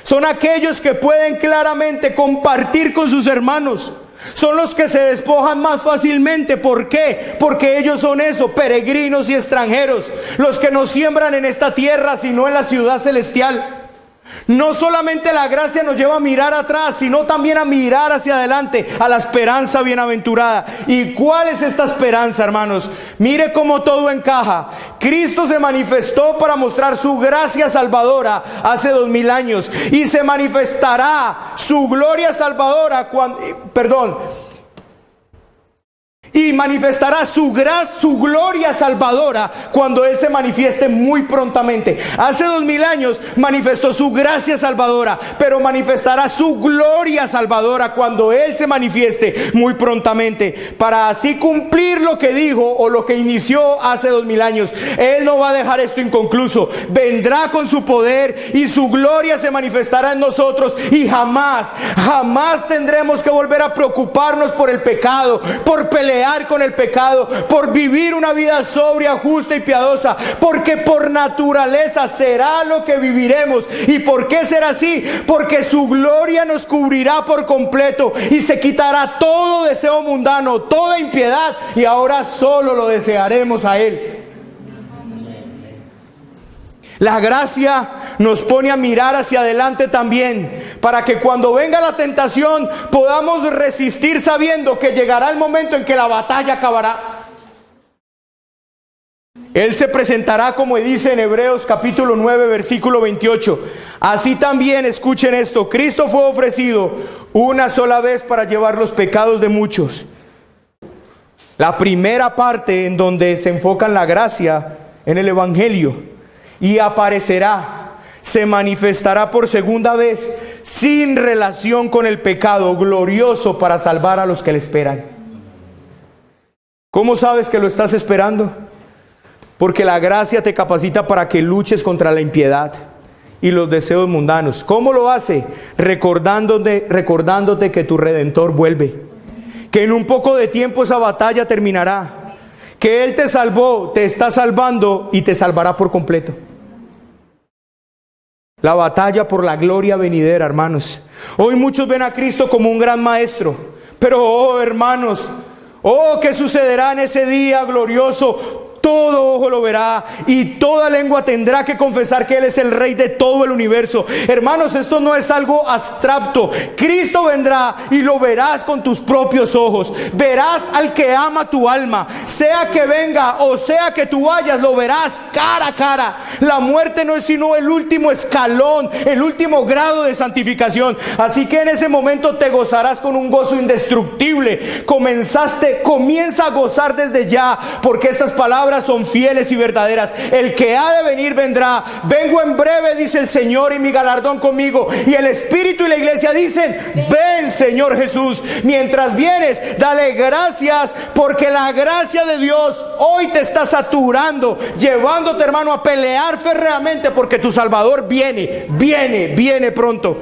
son aquellos que pueden claramente compartir con sus hermanos. Son los que se despojan más fácilmente. ¿Por qué? Porque ellos son eso, peregrinos y extranjeros. Los que no siembran en esta tierra, sino en la ciudad celestial. No solamente la gracia nos lleva a mirar atrás, sino también a mirar hacia adelante, a la esperanza bienaventurada. ¿Y cuál es esta esperanza, hermanos? Mire cómo todo encaja. Cristo se manifestó para mostrar su gracia salvadora hace 2000 años. Y se manifestará su gloria salvadora cuando... Y manifestará su gloria salvadora cuando Él se manifieste muy prontamente. Hace 2000 años manifestó su gracia salvadora, pero manifestará su gloria salvadora cuando Él se manifieste muy prontamente, para así cumplir lo que dijo o lo que inició hace 2000 años. Él no va a dejar esto inconcluso. Vendrá con su poder y su gloria se manifestará en nosotros, y jamás tendremos que volver a preocuparnos por el pecado, por pelear con el pecado, por vivir una vida sobria, justa y piadosa, porque por naturaleza será lo que viviremos. ¿Y por qué será así? Porque su gloria nos cubrirá por completo y se quitará todo deseo mundano, toda impiedad, y ahora solo lo desearemos a Él. La gracia nos pone a mirar hacia adelante también, para que cuando venga la tentación podamos resistir sabiendo que llegará el momento en que la batalla acabará. Él se presentará, como dice en Hebreos capítulo 9 versículo 28. Así también, escuchen esto, Cristo fue ofrecido una sola vez para llevar los pecados de muchos. La primera parte en donde se enfoca en la gracia en el Evangelio. Y aparecerá, se manifestará por segunda vez, sin relación con el pecado, glorioso para salvar a los que le esperan. ¿Cómo sabes que lo estás esperando? Porque la gracia te capacita para que luches contra la impiedad y los deseos mundanos. ¿Cómo lo hace? Recordándote que tu Redentor vuelve, que en un poco de tiempo esa batalla terminará, que Él te salvó, te está salvando y te salvará por completo. La batalla por la gloria venidera, hermanos. Hoy muchos ven a Cristo como un gran maestro, pero oh, hermanos, oh, ¿qué sucederá en ese día glorioso? Todo ojo lo verá y toda lengua tendrá que confesar que Él es el Rey de todo el universo. Hermanos, esto no es algo abstracto. Cristo vendrá y lo verás con tus propios ojos. Verás al que ama tu alma. Sea que venga o sea que tú vayas, lo verás cara a cara. La muerte no es sino el último escalón, el último grado de santificación. Así que en ese momento te gozarás con un gozo indestructible. Comienza a gozar desde ya, porque estas palabras son fieles y verdaderas. El que ha de venir vendrá. Vengo en breve, dice el Señor, y mi galardón conmigo. Y el Espíritu y la iglesia dicen: ven, Señor Jesús. Mientras vienes, dale gracias, porque la gracia de Dios hoy te está saturando, llevándote, hermano, a pelear férreamente, porque tu Salvador viene pronto.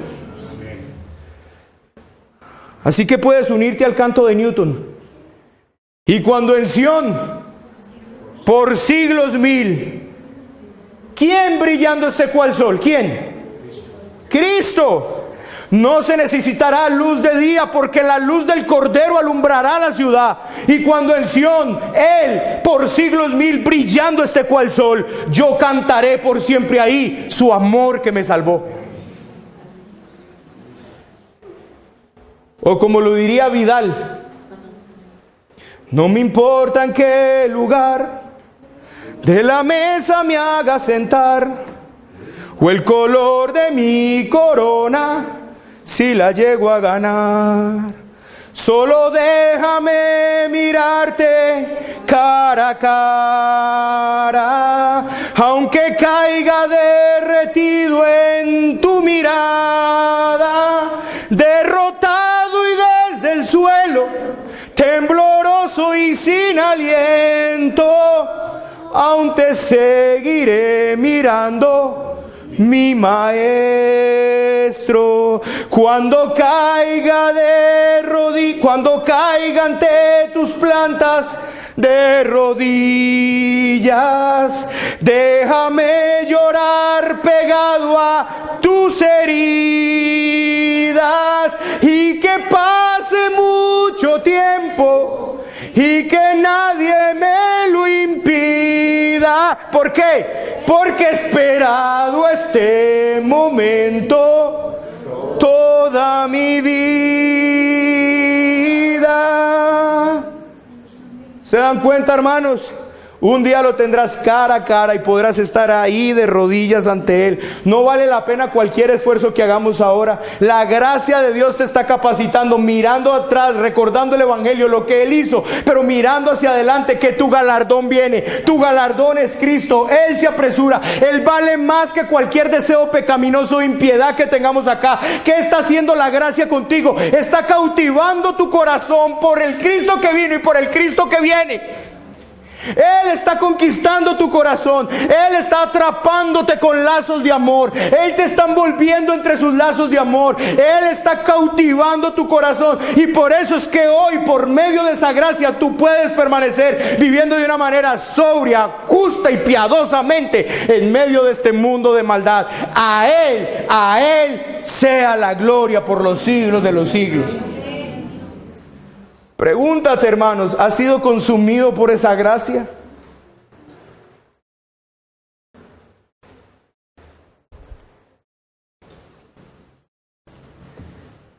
Así que puedes unirte al canto de Newton. Y cuando en Sión, por siglos 1000, ¿quién brillando este cual sol? ¿Quién? Cristo. No se necesitará luz de día, porque la luz del Cordero alumbrará la ciudad. Y cuando en Sión, Él por siglos mil brillando esté cual sol, yo cantaré por siempre ahí su amor que me salvó. O como lo diría Vidal: no me importa en qué lugar de la mesa me haga sentar, o el color de mi corona, si la llego a ganar. Solo déjame mirarte cara a cara, aunque caiga derretido en tu mirada, derrotado y desde el suelo, tembloroso y sin aliento, aún te seguiré mirando, mi maestro. Cuando caiga cuando caiga ante tus plantas de rodillas, déjame llorar pegado a tus heridas, y que pase mucho tiempo y que nadie me lo impida. ¿Por qué? Porque he esperado este momento toda mi vida. ¿Se dan cuenta, hermanos? Un día lo tendrás cara a cara y podrás estar ahí de rodillas ante Él. No vale la pena cualquier esfuerzo que hagamos ahora. La gracia de Dios te está capacitando, mirando atrás, recordando el Evangelio, lo que Él hizo, pero mirando hacia adelante, que tu galardón viene. Tu galardón es Cristo. Él se apresura. Él vale más que cualquier deseo pecaminoso o impiedad que tengamos acá. ¿Qué está haciendo la gracia contigo? Está cautivando tu corazón por el Cristo que vino y por el Cristo que viene. Él está conquistando tu corazón. Él está atrapándote con lazos de amor. Él te está envolviendo entre sus lazos de amor. Él está cautivando tu corazón. Y por eso es que hoy, por medio de esa gracia, tú puedes permanecer viviendo de una manera sobria, justa y piadosamente en medio de este mundo de maldad. A Él sea la gloria por los siglos de los siglos. Pregúntate, hermanos, ¿has sido consumido por esa gracia?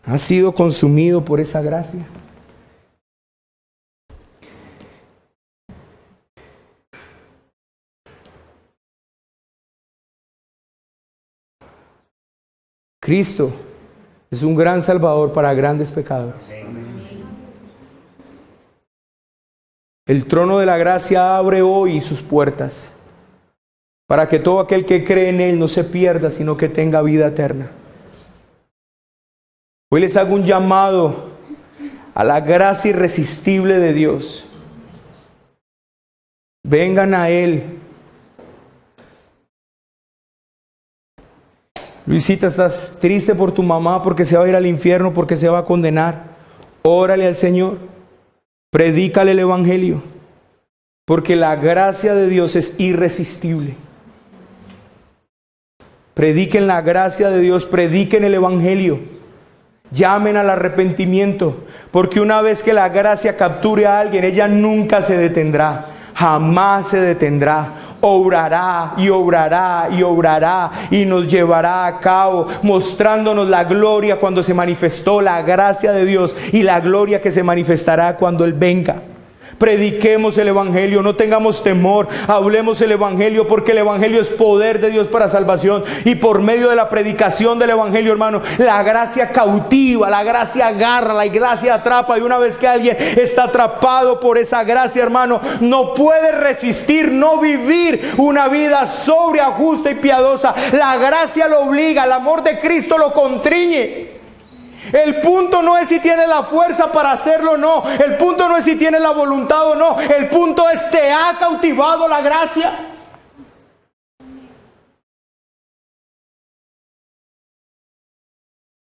¿Has sido consumido por esa gracia? Cristo es un gran Salvador para grandes pecadores. El trono de la gracia abre hoy sus puertas para que todo aquel que cree en Él no se pierda, sino que tenga vida eterna. Hoy les hago un llamado a la gracia irresistible de Dios. Vengan a Él. Luisita, estás triste por tu mamá porque se va a ir al infierno, porque se va a condenar. Órale al Señor. Predícale el Evangelio, porque la gracia de Dios es irresistible. Prediquen la gracia de Dios, prediquen el Evangelio, llamen al arrepentimiento, porque una vez que la gracia capture a alguien, ella nunca se detendrá, jamás se detendrá. Obrará y obrará y obrará y nos llevará a cabo, mostrándonos la gloria cuando se manifestó la gracia de Dios y la gloria que se manifestará cuando Él venga. Prediquemos el Evangelio, no tengamos temor, hablemos el Evangelio, porque el Evangelio es poder de Dios para salvación. Y por medio de la predicación del Evangelio, hermano, la gracia cautiva, la gracia agarra, la gracia atrapa. Y una vez que alguien está atrapado por esa gracia, hermano, no puede resistir, no vivir una vida sobria, justa y piadosa. La gracia lo obliga, el amor de Cristo lo constriñe. El punto no es si tienes la fuerza para hacerlo o no. El punto no es si tienes la voluntad o no. El punto es, ¿te ha cautivado la gracia?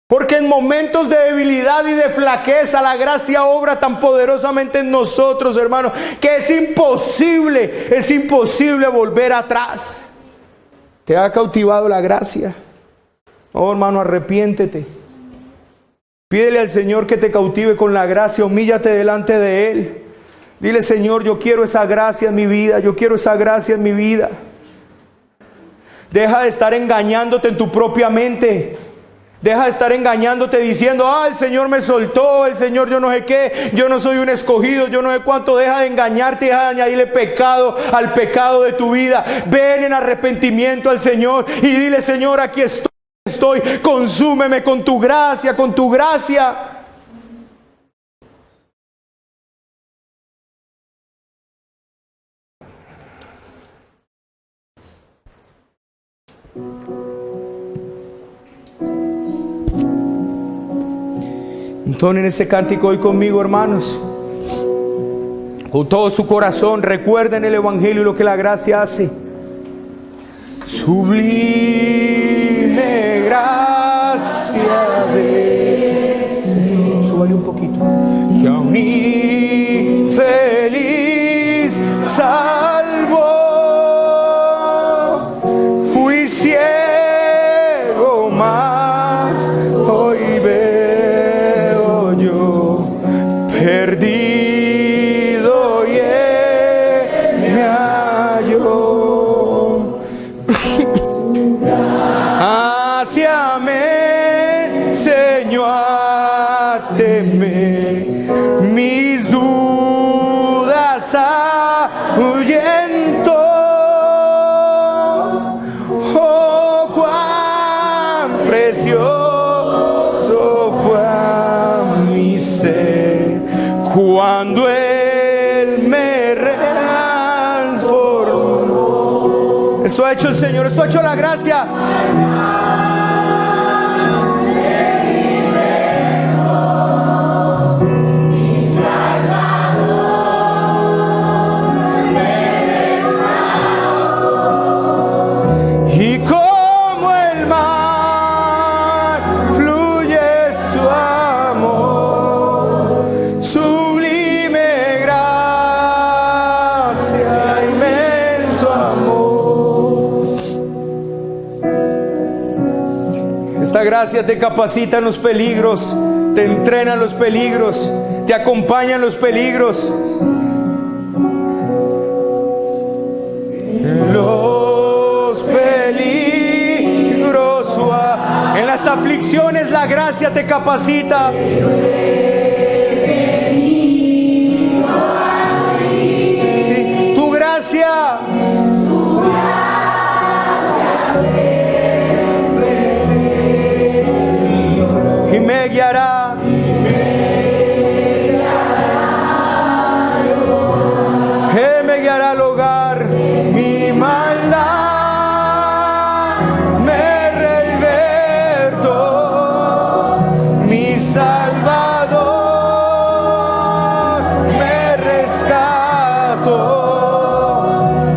Porque en momentos de debilidad y de flaqueza, la gracia obra tan poderosamente en nosotros, hermano, que es imposible volver atrás. ¿Te ha cautivado la gracia? Oh, hermano, arrepiéntete. Pídele al Señor que te cautive con la gracia, humíllate delante de Él. Dile: Señor, yo quiero esa gracia en mi vida, yo quiero esa gracia en mi vida. Deja de estar engañándote en tu propia mente. Deja de estar engañándote diciendo: ah, el Señor me soltó, el Señor yo no sé qué, yo no soy un escogido, yo no sé cuánto. Deja de engañarte, deja de añadirle pecado al pecado de tu vida. Ven en arrepentimiento al Señor y dile: Señor, aquí estoy, consúmeme con tu gracia, con tu gracia. Entonen este cántico hoy conmigo, hermanos. Con todo su corazón, recuerden el Evangelio y lo que la gracia hace. Sublime gracia de Señor. Súbale un poquito. Que a un infeliz salvó. Fui ciego, mas hoy veo yo. Perdido y Él me halló. Hacia me enseñó a temer, mis dudas ahuyentó. Oh, cuán precioso fue a mi ser cuando Él me transformó. Esto ha hecho el Señor, esto ha hecho la gracia. Y como el mar fluye su amor, sublime gracia, inmenso amor. Esta gracia te capacita en los peligros, te entrena en los peligros, te acompaña en los peligros. Los peligros, en las aflicciones la gracia te capacita. Sí, tu gracia. Y me guiará. Él me guiará al hogar. Mi maldad me revertó. Mi Salvador me rescató.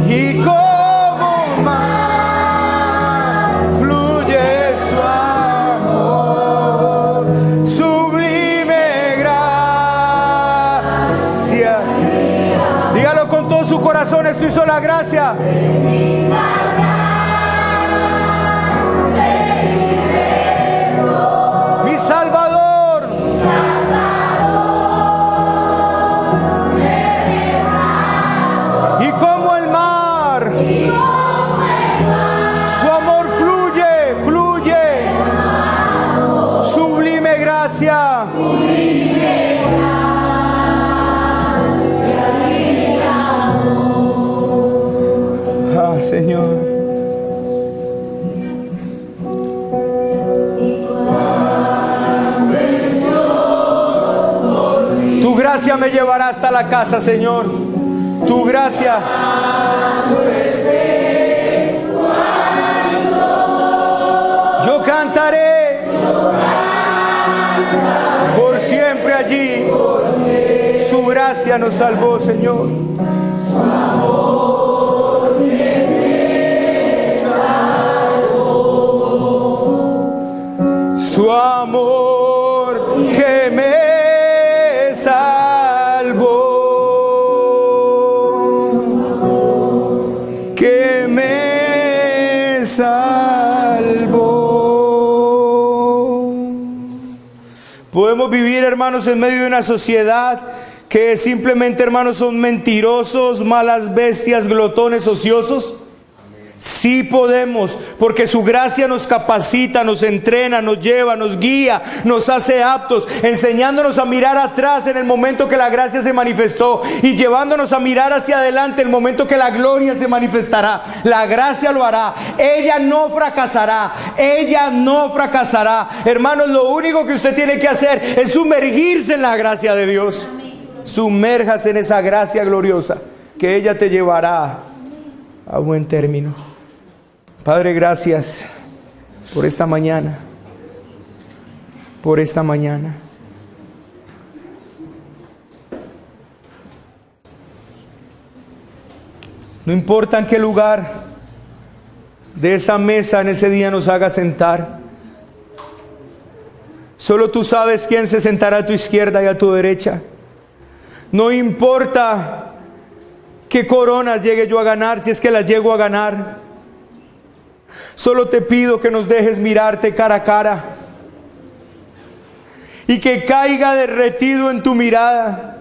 Y como mar fluye su amor, sublime gracia. Dígalo con todo su corazón, esto hizo la gracia. Mi Salvador. Y como el mar, su amor fluye. Sublime gracia. Ah, Señor. Tu gracia me llevará hasta la casa, Señor. Tu gracia. Yo cantaré por siempre allí. Su gracia nos salvó, Señor. Su amor que me salvó, que me salvó. Podemos vivir, hermanos, en medio de una sociedad que simplemente, hermanos, son mentirosos, malas bestias, glotones, ociosos. Sí podemos, porque su gracia nos capacita, nos entrena, nos lleva, nos guía, nos hace aptos, enseñándonos a mirar atrás en el momento que la gracia se manifestó y llevándonos a mirar hacia adelante el momento que la gloria se manifestará. La gracia lo hará. Ella no fracasará. Ella no fracasará. Hermanos, lo único que usted tiene que hacer es sumergirse en la gracia de Dios. Sumérjase en esa gracia gloriosa que ella te llevará a buen término. Padre, gracias por esta mañana. Por esta mañana. No importa en qué lugar de esa mesa en ese día nos haga sentar. Solo tú sabes quién se sentará a tu izquierda y a tu derecha. No importa qué coronas llegue yo a ganar, si es que las llego a ganar. Solo te pido que nos dejes mirarte cara a cara y que caiga derretido en tu mirada.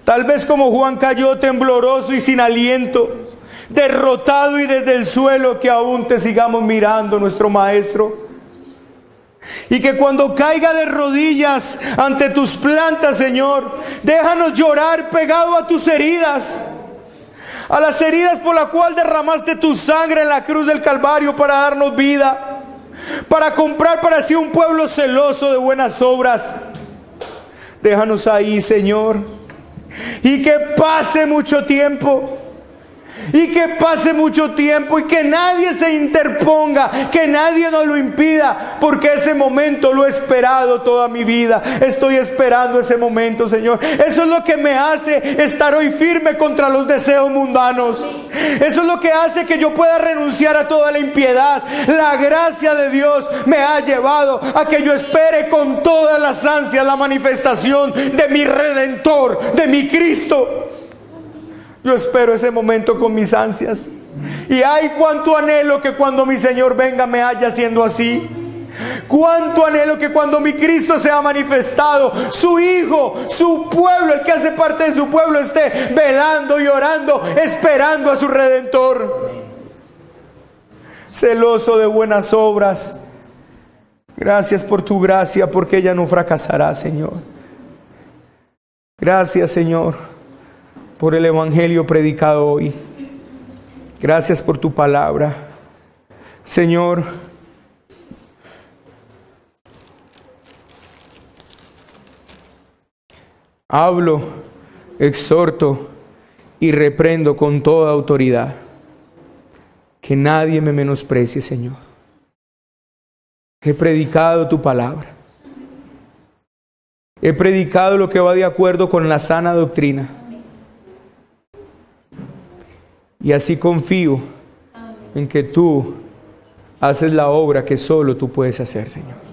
Tal vez como Juan cayó tembloroso y sin aliento, derrotado y desde el suelo, que aún te sigamos mirando, nuestro Maestro. Y que cuando caiga de rodillas ante tus plantas, Señor, déjanos llorar pegado a tus heridas, a las heridas por las cuales derramaste tu sangre en la cruz del Calvario para darnos vida, para comprar para sí un pueblo celoso de buenas obras. Déjanos ahí, Señor, y que pase mucho tiempo. Y que pase mucho tiempo y que nadie se interponga, que nadie nos lo impida, porque ese momento lo he esperado toda mi vida. Estoy esperando ese momento, Señor. Eso es lo que me hace estar hoy firme contra los deseos mundanos. Eso es lo que hace que yo pueda renunciar a toda la impiedad. La gracia de Dios me ha llevado a que yo espere con todas las ansias la manifestación de mi Redentor, de mi Cristo. Yo espero ese momento con mis ansias. Y ay, cuánto anhelo que cuando mi Señor venga me haya siendo así. Cuánto anhelo que cuando mi Cristo sea manifestado, su Hijo, su pueblo, el que hace parte de su pueblo, esté velando y orando, esperando a su Redentor. Celoso de buenas obras. Gracias por tu gracia, porque ella no fracasará, Señor. Gracias, Señor, por el evangelio predicado hoy. Gracias por tu palabra, Señor. Hablo, exhorto y reprendo con toda autoridad. Que nadie me menosprecie, Señor. He predicado tu palabra. He predicado lo que va de acuerdo con la sana doctrina. Y así confío en que tú haces la obra que solo tú puedes hacer, Señor.